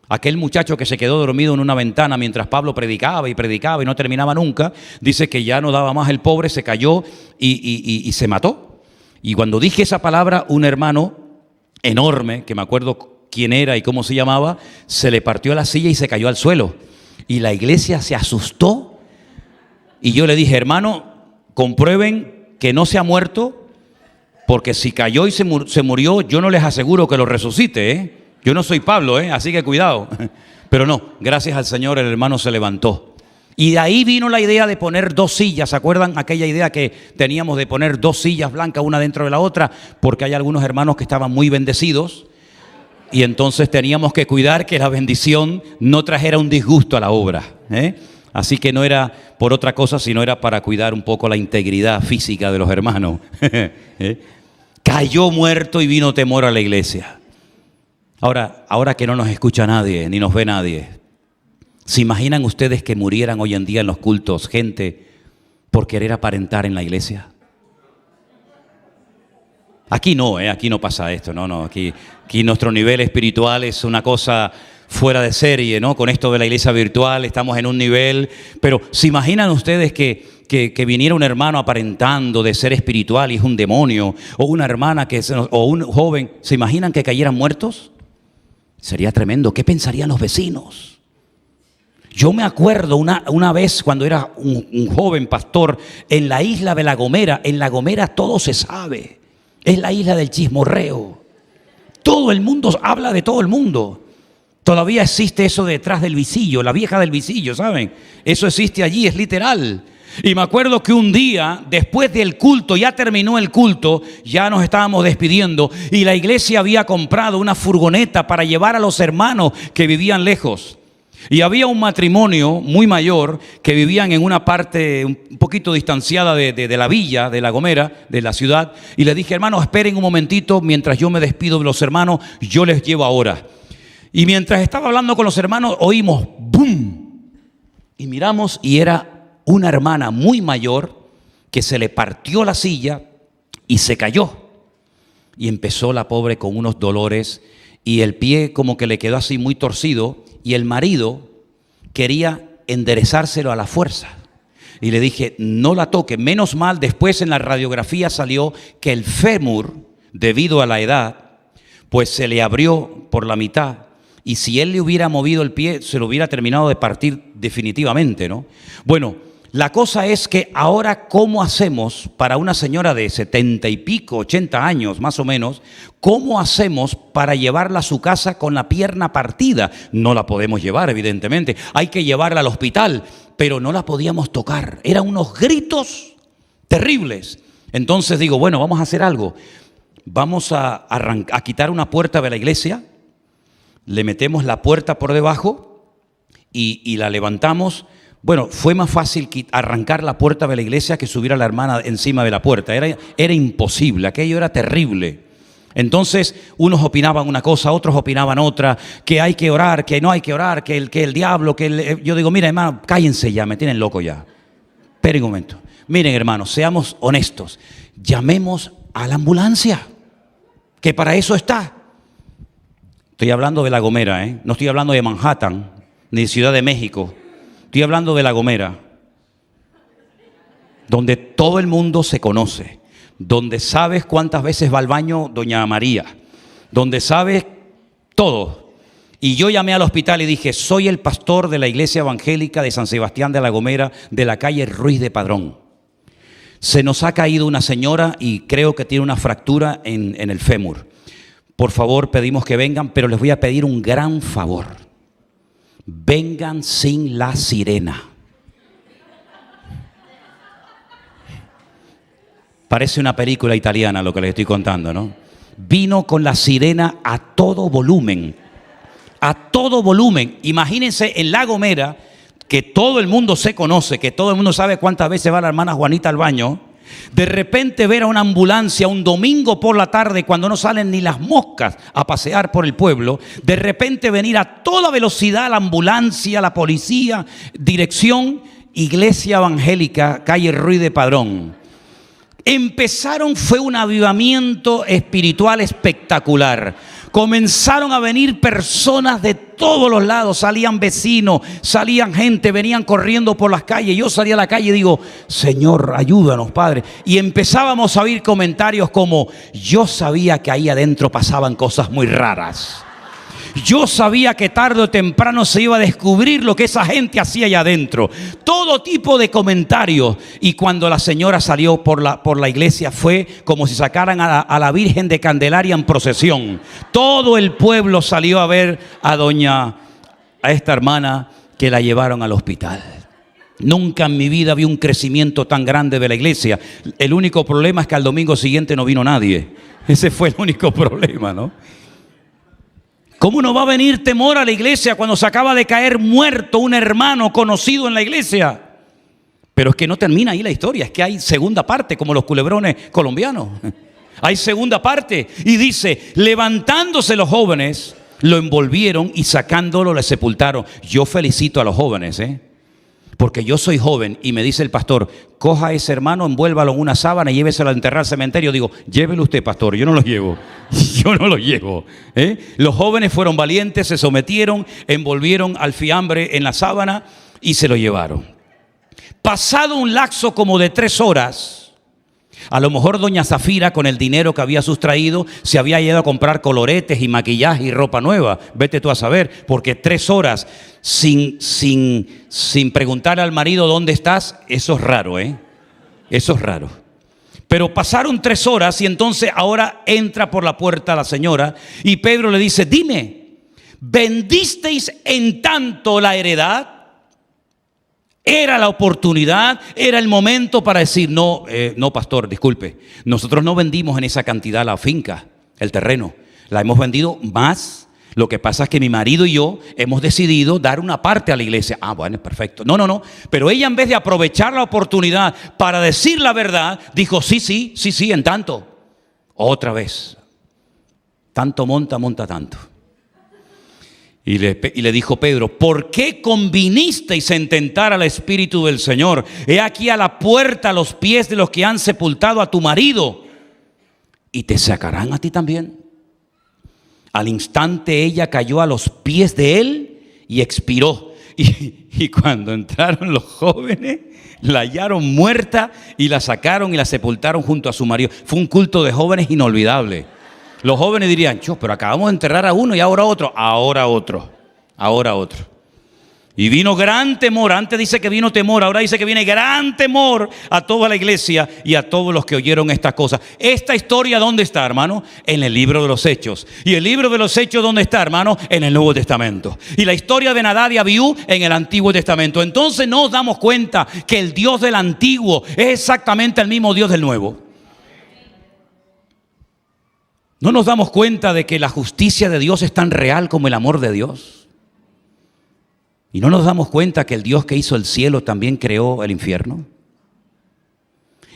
[SPEAKER 1] aquel muchacho que se quedó dormido en una ventana mientras Pablo predicaba y no terminaba nunca. Dice que ya no daba más el pobre, se cayó y se mató. Y cuando dije esa palabra, un hermano enorme, que me acuerdo quién era y cómo se llamaba, se le partió la silla y se cayó al suelo. Y la iglesia se asustó. Y yo le dije, hermano, comprueben que no se ha muerto, porque si cayó y se murió, yo no les aseguro que lo resucite, Yo no soy Pablo, así que cuidado. Pero no, gracias al Señor el hermano se levantó. Y de ahí vino la idea de poner 2 sillas. ¿Se acuerdan aquella idea que teníamos de poner 2 sillas blancas una dentro de la otra? Porque hay algunos hermanos que estaban muy bendecidos y entonces teníamos que cuidar que la bendición no trajera un disgusto a la obra. Así que no era por otra cosa, sino era para cuidar un poco la integridad física de los hermanos. Cayó muerto y vino temor a la iglesia. Ahora que no nos escucha nadie, ni nos ve nadie, ¿se imaginan ustedes que murieran hoy en día en los cultos gente por querer aparentar en la iglesia? Aquí no pasa esto, no, aquí nuestro nivel espiritual es una cosa fuera de serie, ¿no? Con esto de la iglesia virtual estamos en un nivel, pero ¿se imaginan ustedes que viniera un hermano aparentando de ser espiritual y es un demonio? O una hermana o un joven, ¿se imaginan que cayeran muertos? Sería tremendo. ¿Qué pensarían los vecinos? Yo me acuerdo una vez cuando era un joven pastor en la isla de La Gomera. En La Gomera todo se sabe. Es la isla del chismorreo. Todo el mundo habla de todo el mundo. Todavía existe eso detrás del visillo, la vieja del visillo, ¿saben? Eso existe allí, es literal. Y me acuerdo que un día, después del culto, ya terminó el culto, ya nos estábamos despidiendo y la iglesia había comprado una furgoneta para llevar a los hermanos que vivían lejos. Y había un matrimonio muy mayor que vivían en una parte un poquito distanciada de la villa, de La Gomera, de la ciudad. Y les dije, hermanos, esperen un momentito mientras yo me despido de los hermanos, yo les llevo ahora. Y mientras estaba hablando con los hermanos, oímos ¡bum! Y miramos y era una hermana muy mayor que se le partió la silla y se cayó. Y empezó la pobre con unos dolores y el pie como que le quedó así muy torcido y el marido quería enderezárselo a la fuerza. Y le dije, no la toque. Menos mal, después en la radiografía salió que el fémur, debido a la edad, pues se le abrió por la mitad. Y si él le hubiera movido el pie, se lo hubiera terminado de partir definitivamente, ¿no? Bueno, la cosa es que ahora, ¿cómo hacemos para una señora de 70 y pico, 80 años más o menos? ¿Cómo hacemos para llevarla a su casa con la pierna partida? No la podemos llevar, evidentemente. Hay que llevarla al hospital, pero no la podíamos tocar. Eran unos gritos terribles. Entonces digo, bueno, vamos a hacer algo. Vamos a quitar una puerta de la iglesia, le metemos la puerta por debajo y la levantamos. Bueno, fue más fácil arrancar la puerta de la iglesia que subir a la hermana encima de la puerta. Era imposible, aquello era terrible. Entonces, unos opinaban una cosa, otros opinaban otra, que hay que orar, que no hay que orar, que el diablo, yo digo, mira hermano, cállense ya, me tienen loco ya. Esperen un momento. Miren hermanos, seamos honestos, llamemos a la ambulancia, que para eso está. Estoy hablando de La Gomera, no estoy hablando de Manhattan, ni de Ciudad de México. Estoy hablando de La Gomera, donde todo el mundo se conoce, donde sabes cuántas veces va al baño doña María, donde sabes todo. Y yo llamé al hospital y dije, soy el pastor de la iglesia evangélica de San Sebastián de La Gomera, de la calle Ruiz de Padrón. Se nos ha caído una señora y creo que tiene una fractura en el fémur. Por favor, pedimos que vengan, pero les voy a pedir un gran favor. Vengan sin la sirena. Parece una película italiana lo que les estoy contando, ¿no? Vino con la sirena a todo volumen. A todo volumen. Imagínense en La Gomera que todo el mundo se conoce, que todo el mundo sabe cuántas veces va la hermana Juanita al baño, de repente ver a una ambulancia un domingo por la tarde cuando no salen ni las moscas a pasear por el pueblo, de repente venir a toda velocidad la ambulancia, la policía, dirección Iglesia Evangélica, calle Ruiz de Padrón. Fue un avivamiento espiritual espectacular. Comenzaron a venir personas de todos los lados, salían vecinos, salían gente, venían corriendo por las calles. Yo salía a la calle y digo, Señor, ayúdanos, Padre. Y empezábamos a oír comentarios como, yo sabía que ahí adentro pasaban cosas muy raras. Yo sabía que tarde o temprano se iba a descubrir lo que esa gente hacía allá adentro. Todo tipo de comentarios. Y cuando la señora salió por la iglesia fue como si sacaran a la Virgen de Candelaria en procesión. Todo el pueblo salió a ver a esta hermana que la llevaron al hospital. Nunca en mi vida vi un crecimiento tan grande de la iglesia. El único problema es que al domingo siguiente no vino nadie. Ese fue el único problema, ¿no? ¿Cómo no va a venir temor a la iglesia cuando se acaba de caer muerto un hermano conocido en la iglesia? Pero es que no termina ahí la historia, es que hay segunda parte, como los culebrones colombianos. Hay segunda parte y dice, levantándose los jóvenes, lo envolvieron y sacándolo le sepultaron. Yo felicito a los jóvenes, porque yo soy joven y me dice el pastor, coja a ese hermano, envuélvalo en una sábana y lléveselo a enterrar al cementerio. Digo, llévelo usted, pastor, yo no lo llevo. Yo no lo llevo. Los jóvenes fueron valientes, se sometieron, envolvieron al fiambre en la sábana y se lo llevaron. Pasado un lapso como de 3 horas, a lo mejor doña Zafira, con el dinero que había sustraído, se había ido a comprar coloretes y maquillaje y ropa nueva. Vete tú a saber, porque 3 horas sin preguntarle al marido dónde estás, eso es raro, Eso es raro. Pero pasaron 3 horas y entonces ahora entra por la puerta la señora y Pedro le dice, dime, ¿vendisteis en tanto la heredad? Era la oportunidad, era el momento para decir, no, pastor, disculpe, nosotros no vendimos en esa cantidad la finca, el terreno, la hemos vendido más. Lo que pasa es que mi marido y yo hemos decidido dar una parte a la iglesia. Ah, bueno, perfecto. No, pero ella en vez de aprovechar la oportunidad para decir la verdad, dijo, sí, en tanto. Otra vez, tanto monta tanto. Y le dijo Pedro, ¿por qué convinisteis en tentar al Espíritu del Señor? He aquí a la puerta a los pies de los que han sepultado a tu marido, y te sacarán a ti también. Al instante ella cayó a los pies de él y expiró. Y cuando entraron los jóvenes, la hallaron muerta y la sacaron y la sepultaron junto a su marido. Fue un culto de jóvenes inolvidable. Los jóvenes dirían, pero acabamos de enterrar a uno y ahora otro. Ahora otro. Y vino gran temor. Antes dice que vino temor, ahora dice que viene gran temor a toda la iglesia y a todos los que oyeron estas cosas. Esta historia, ¿dónde está, hermano? En el libro de los Hechos. Y el libro de los Hechos, ¿dónde está, hermano? En el Nuevo Testamento. Y la historia de Nadab y Abiú en el Antiguo Testamento. Entonces nos damos cuenta que el Dios del Antiguo es exactamente el mismo Dios del Nuevo. ¿No nos damos cuenta de que la justicia de Dios es tan real como el amor de Dios? ¿Y no nos damos cuenta que el Dios que hizo el cielo también creó el infierno?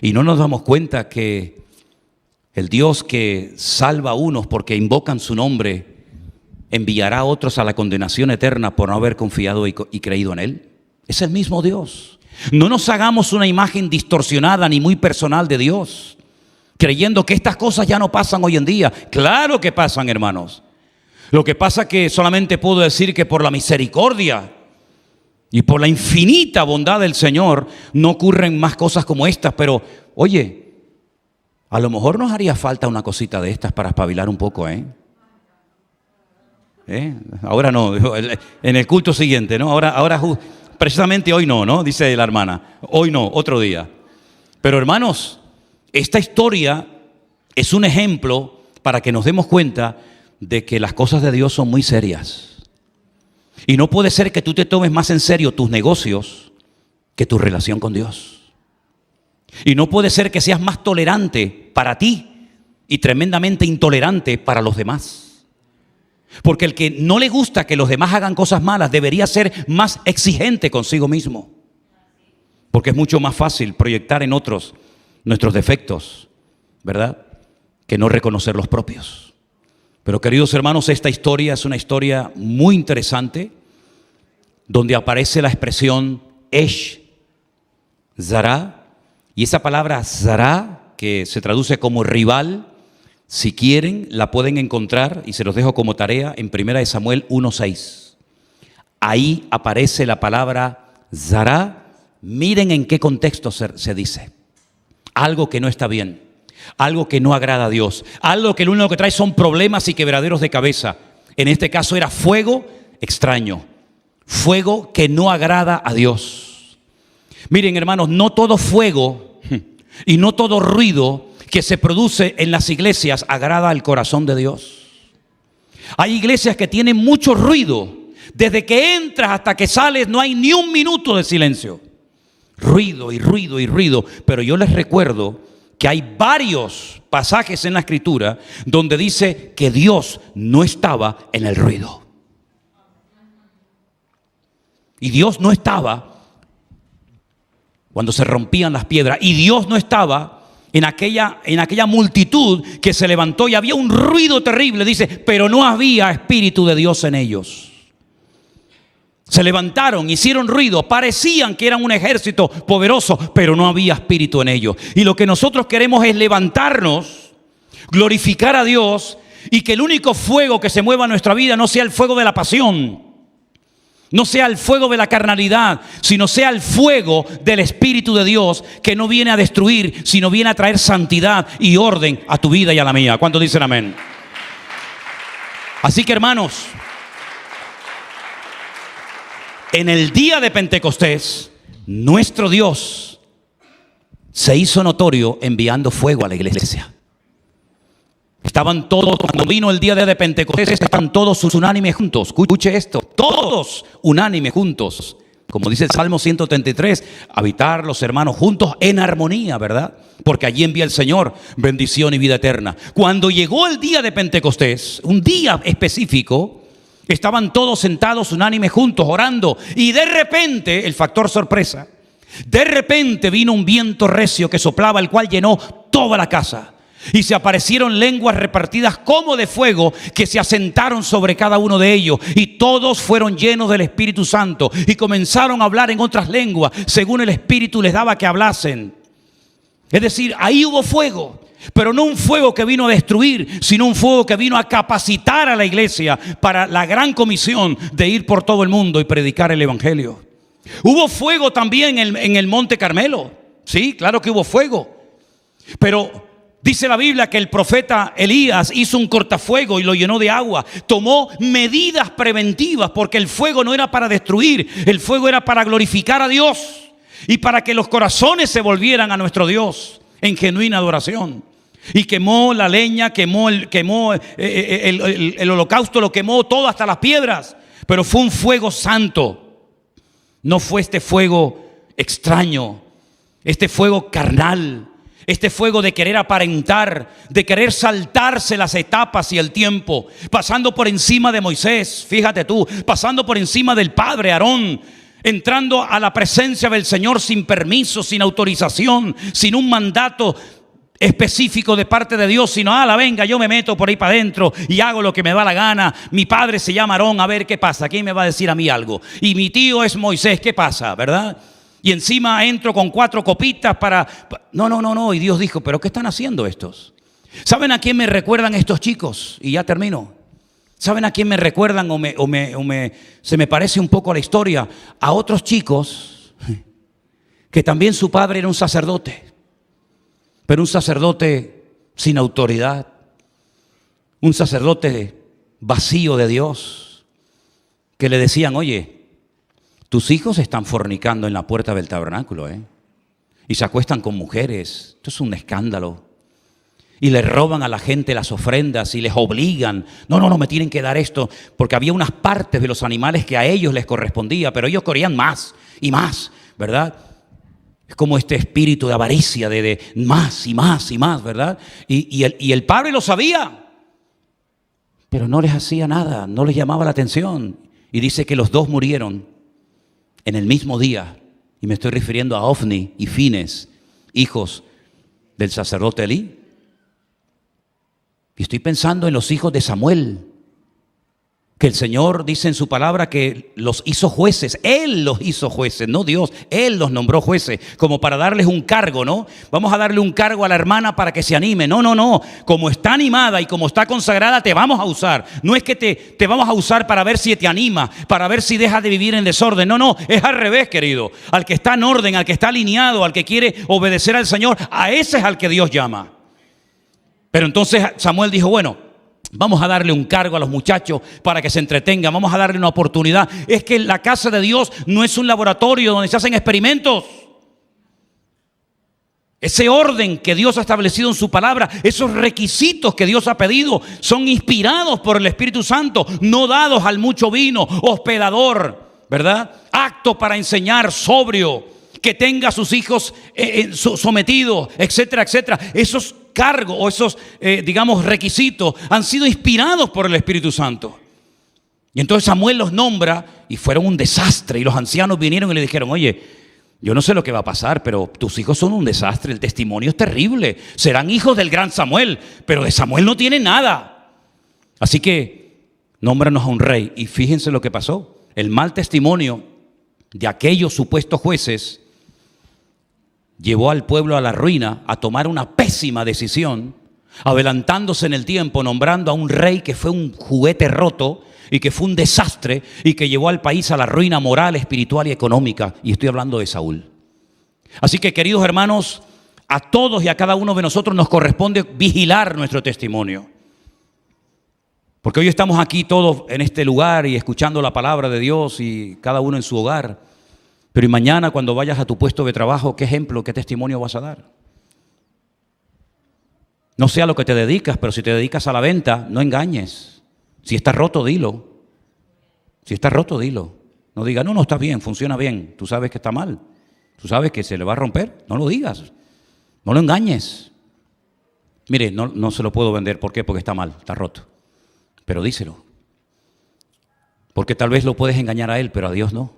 [SPEAKER 1] ¿Y no nos damos cuenta que el Dios que salva a unos porque invocan su nombre, enviará a otros a la condenación eterna por no haber confiado y creído en Él? Es el mismo Dios. No nos hagamos una imagen distorsionada ni muy personal de Dios, creyendo que estas cosas ya no pasan hoy en día. Claro que pasan, hermanos. Lo que pasa es que solamente puedo decir que por la misericordia y por la infinita bondad del Señor no ocurren más cosas como estas. Pero, oye, a lo mejor nos haría falta una cosita de estas para espabilar un poco, Ahora no, en el culto siguiente, ¿no? Ahora precisamente hoy no, dice la hermana. Hoy no, otro día. Pero, hermanos, esta historia es un ejemplo para que nos demos cuenta de que las cosas de Dios son muy serias. Y no puede ser que tú te tomes más en serio tus negocios que tu relación con Dios. Y no puede ser que seas más tolerante para ti y tremendamente intolerante para los demás. Porque el que no le gusta que los demás hagan cosas malas debería ser más exigente consigo mismo. Porque es mucho más fácil proyectar en otros nuestros defectos, ¿verdad?, que no reconocer los propios. Pero queridos hermanos, esta historia es una historia muy interesante, donde aparece la expresión Esh Zará, y esa palabra Zará, que se traduce como rival, si quieren la pueden encontrar, y se los dejo como tarea, en 1 Samuel 1:6. Ahí aparece la palabra Zará. Miren en qué contexto se dice. Algo que no está bien, algo que no agrada a Dios, algo que lo único que trae son problemas y quebraderos de cabeza. En este caso era fuego extraño, fuego que no agrada a Dios. Miren, hermanos, no todo fuego y no todo ruido que se produce en las iglesias agrada al corazón de Dios. Hay iglesias que tienen mucho ruido. Desde que entras hasta que sales no hay ni un minuto de silencio. Ruido y ruido y ruido. Pero yo les recuerdo que hay varios pasajes en la Escritura donde dice que Dios no estaba en el ruido. Y Dios no estaba cuando se rompían las piedras. Y Dios no estaba en aquella multitud que se levantó y había un ruido terrible. Dice, pero no había Espíritu de Dios en ellos. Se levantaron, hicieron ruido, parecían que eran un ejército poderoso, pero no había espíritu en ellos. Y lo que nosotros queremos es levantarnos, glorificar a Dios, y que el único fuego que se mueva en nuestra vida no sea el fuego de la pasión, no sea el fuego de la carnalidad, sino sea el fuego del Espíritu de Dios, que no viene a destruir, sino viene a traer santidad y orden a tu vida y a la mía. ¿Cuántos dicen amén? Así que, hermanos, en el día de Pentecostés, nuestro Dios se hizo notorio enviando fuego a la iglesia. Estaban todos, cuando vino el día de Pentecostés, estaban todos unánimes juntos. Escuche esto, todos unánimes juntos. Como dice el Salmo 133, habitar los hermanos juntos en armonía, ¿verdad? Porque allí envía el Señor bendición y vida eterna. Cuando llegó el día de Pentecostés, un día específico, estaban todos sentados unánimes juntos orando, y de repente, el factor sorpresa, de repente vino un viento recio que soplaba, el cual llenó toda la casa, y se aparecieron lenguas repartidas como de fuego que se asentaron sobre cada uno de ellos, y todos fueron llenos del Espíritu Santo y comenzaron a hablar en otras lenguas según el Espíritu les daba que hablasen. Es decir, ahí hubo fuego. Pero no un fuego que vino a destruir, sino un fuego que vino a capacitar a la iglesia para la gran comisión de ir por todo el mundo y predicar el evangelio. Hubo fuego también en el Monte Carmelo. Sí, claro que hubo fuego. Pero dice la Biblia que el profeta Elías hizo un cortafuego y lo llenó de agua. Tomó medidas preventivas, porque el fuego no era para destruir, el fuego era para glorificar a Dios y para que los corazones se volvieran a nuestro Dios en genuina adoración. Y quemó la leña, quemó el holocausto, lo quemó todo hasta las piedras. Pero fue un fuego santo. No fue este fuego extraño, este fuego carnal, este fuego de querer aparentar, de querer saltarse las etapas y el tiempo, pasando por encima de Moisés, fíjate tú, pasando por encima del padre Aarón, entrando a la presencia del Señor sin permiso, sin autorización, sin un mandato específico de parte de Dios, sino venga, yo me meto por ahí para adentro y hago lo que me da la gana. Mi padre se llama Aarón, a ver qué pasa, ¿quién me va a decir a mí algo? Y mi tío es Moisés, ¿qué pasa? ¿Verdad? Y encima entro con 4 copitas para... No. Y Dios dijo, ¿pero qué están haciendo estos? ¿Saben a quién me recuerdan estos chicos? Y ya termino. ¿Saben a quién me recuerdan se me parece un poco a la historia? A otros chicos que también su padre era un sacerdote. Pero un sacerdote sin autoridad, un sacerdote vacío de Dios, que le decían, oye, tus hijos están fornicando en la puerta del tabernáculo, y se acuestan con mujeres, esto es un escándalo. Y le roban a la gente las ofrendas y les obligan, no, me tienen que dar esto, porque había unas partes de los animales que a ellos les correspondía, pero ellos querían más y más, ¿verdad? Es como este espíritu de avaricia, de más y más y más, ¿verdad? Y el padre lo sabía. pero no les hacía nada, no les llamaba la atención. Y dice que los dos murieron en el mismo día. Y me estoy refiriendo a Ofni y Fines, hijos del sacerdote Elí. Y estoy pensando en los hijos de Samuel, que el Señor dice en su palabra que los hizo jueces. Él los hizo jueces, no Dios. Él los nombró jueces, como para darles un cargo, ¿no? Vamos a darle un cargo a la hermana para que se anime. No, no, no. Como está animada y como está consagrada, te vamos a usar. No es que te vamos a usar para ver si te anima, para ver si deja de vivir en desorden. No, no, es al revés, querido. Al que está en orden, al que está alineado, al que quiere obedecer al Señor, a ese es al que Dios llama. Pero entonces Samuel dijo, bueno, vamos a darle un cargo a los muchachos para que se entretengan, vamos a darle una oportunidad. Es que la casa de Dios no es un laboratorio donde se hacen experimentos. Ese orden que Dios ha establecido en su palabra, esos requisitos que Dios ha pedido, son inspirados por el Espíritu Santo, no dados al mucho vino, hospedador, ¿verdad? Apto para enseñar, sobrio, que tenga a sus hijos sometidos, etcétera, etcétera. Esos cargos o esos, requisitos han sido inspirados por el Espíritu Santo. Y entonces Samuel los nombra y fueron un desastre. Y los ancianos vinieron y le dijeron, oye, yo no sé lo que va a pasar, pero tus hijos son un desastre, el testimonio es terrible. Serán hijos del gran Samuel, pero de Samuel no tienen nada. Así que nómbranos a un rey. Y fíjense lo que pasó. El mal testimonio de aquellos supuestos jueces llevó al pueblo a la ruina, a tomar una pésima decisión, adelantándose en el tiempo, nombrando a un rey que fue un juguete roto y que fue un desastre y que llevó al país a la ruina moral, espiritual y económica. Y estoy hablando de Saúl. Así que, queridos hermanos, a todos y a cada uno de nosotros nos corresponde vigilar nuestro testimonio. Porque hoy estamos aquí todos en este lugar y escuchando la palabra de Dios y cada uno en su hogar. Pero y mañana cuando vayas a tu puesto de trabajo, ¿qué ejemplo, qué testimonio vas a dar? No sé a lo que te dedicas, pero si te dedicas a la venta, no engañes. Si está roto, dilo. Si está roto, dilo. No digas, no, está bien, funciona bien. Tú sabes que está mal. Tú sabes que se le va a romper. No lo digas. No lo engañes. Mire, no se lo puedo vender. ¿Por qué? Porque está mal, está roto. Pero díselo. Porque tal vez lo puedes engañar a él, pero a Dios no.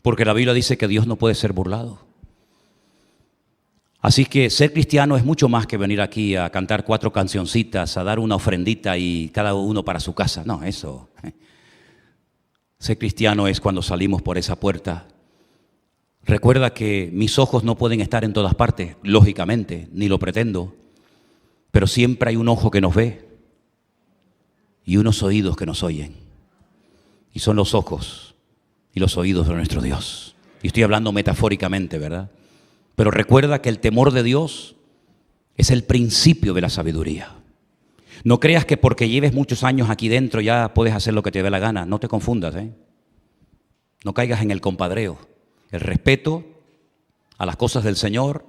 [SPEAKER 1] Porque la Biblia dice que Dios no puede ser burlado. Así que ser cristiano es mucho más que venir aquí a cantar 4 cancioncitas, a dar una ofrendita y cada uno para su casa. No, eso. Ser cristiano es cuando salimos por esa puerta. Recuerda que mis ojos no pueden estar en todas partes, lógicamente, ni lo pretendo. Pero siempre hay un ojo que nos ve y unos oídos que nos oyen. Y son los ojos y los oídos de nuestro Dios. Y estoy hablando metafóricamente, ¿verdad? Pero recuerda que el temor de Dios es el principio de la sabiduría. No creas que porque lleves muchos años aquí dentro ya puedes hacer lo que te dé la gana. No te confundas, ¿eh? No caigas en el compadreo. El respeto a las cosas del Señor,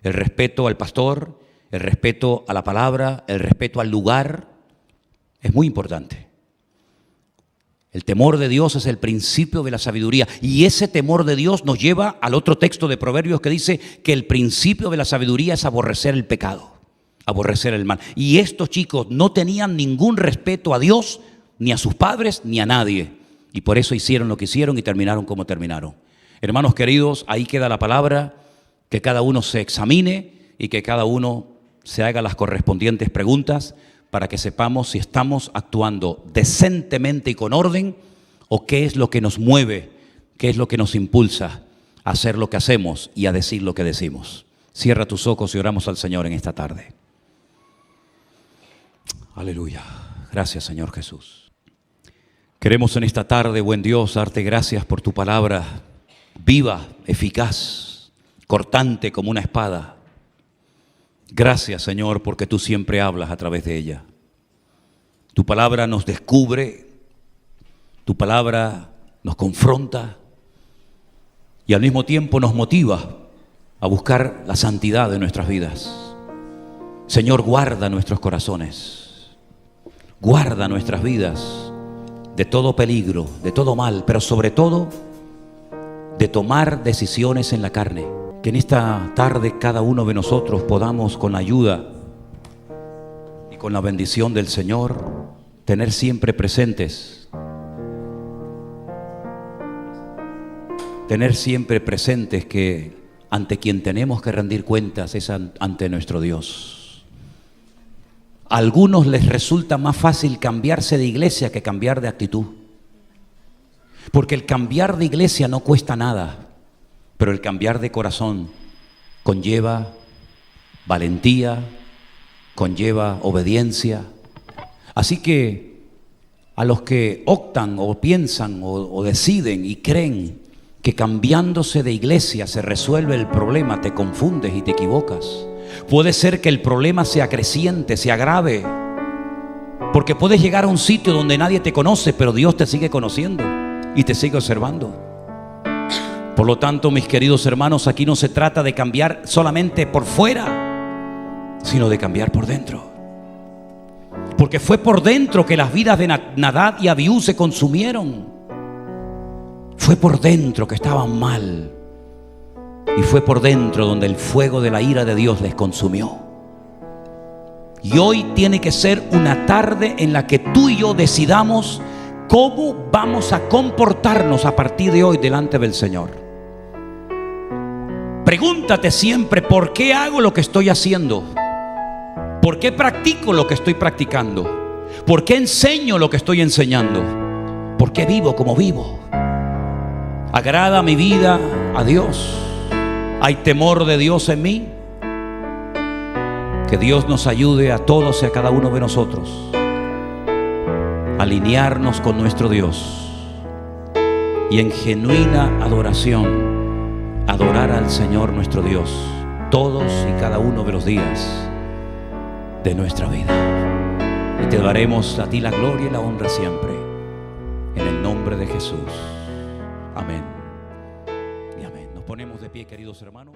[SPEAKER 1] el respeto al pastor, el respeto a la palabra, el respeto al lugar, es muy importante. El temor de Dios es el principio de la sabiduría y ese temor de Dios nos lleva al otro texto de Proverbios que dice que el principio de la sabiduría es aborrecer el pecado, aborrecer el mal. Y estos chicos no tenían ningún respeto a Dios, ni a sus padres, ni a nadie. Y por eso hicieron lo que hicieron y terminaron como terminaron. Hermanos queridos, ahí queda la palabra, que cada uno se examine y que cada uno se haga las correspondientes preguntas para que sepamos si estamos actuando decentemente y con orden o qué es lo que nos mueve, qué es lo que nos impulsa a hacer lo que hacemos y a decir lo que decimos. Cierra tus ojos y oramos al Señor en esta tarde. Aleluya. Gracias, Señor Jesús. Queremos en esta tarde, buen Dios, darte gracias por tu palabra viva, eficaz, cortante como una espada. Gracias, Señor, porque tú siempre hablas a través de ella. Tu palabra nos descubre, tu palabra nos confronta y al mismo tiempo nos motiva a buscar la santidad de nuestras vidas. Señor, guarda nuestros corazones, guarda nuestras vidas de todo peligro, de todo mal, pero sobre todo de tomar decisiones en la carne. Que en esta tarde cada uno de nosotros podamos, con la ayuda y con la bendición del Señor, tener siempre presentes, que ante quien tenemos que rendir cuentas es ante nuestro Dios. A algunos les resulta más fácil cambiarse de iglesia que cambiar de actitud, porque el cambiar de iglesia no cuesta nada, pero el cambiar de corazón conlleva valentía, conlleva obediencia. Así que a los que optan o piensan o deciden y creen que cambiándose de iglesia se resuelve el problema, te confundes y te equivocas. Puede ser que el problema se acreciente, se agrave, porque puedes llegar a un sitio donde nadie te conoce, pero Dios te sigue conociendo y te sigue observando. Por lo tanto, mis queridos hermanos, aquí no se trata de cambiar solamente por fuera, sino de cambiar por dentro. Porque fue por dentro que las vidas de Nadab y Abiú se consumieron. Fue por dentro que estaban mal. Y fue por dentro donde el fuego de la ira de Dios les consumió. Y hoy tiene que ser una tarde en la que tú y yo decidamos cómo vamos a comportarnos a partir de hoy delante del Señor. Pregúntate siempre: ¿por qué hago lo que estoy haciendo? ¿Por qué practico lo que estoy practicando? ¿Por qué enseño lo que estoy enseñando? ¿Por qué vivo como vivo? ¿Agrada mi vida a Dios? ¿Hay temor de Dios en mí? Que Dios nos ayude a todos y a cada uno de nosotros a alinearnos con nuestro Dios y en genuina adoración adorar al Señor nuestro Dios todos y cada uno de los días de nuestra vida. Y te daremos a ti la gloria y la honra siempre, en el nombre de Jesús. Amén y amén. Nos ponemos de pie, queridos hermanos.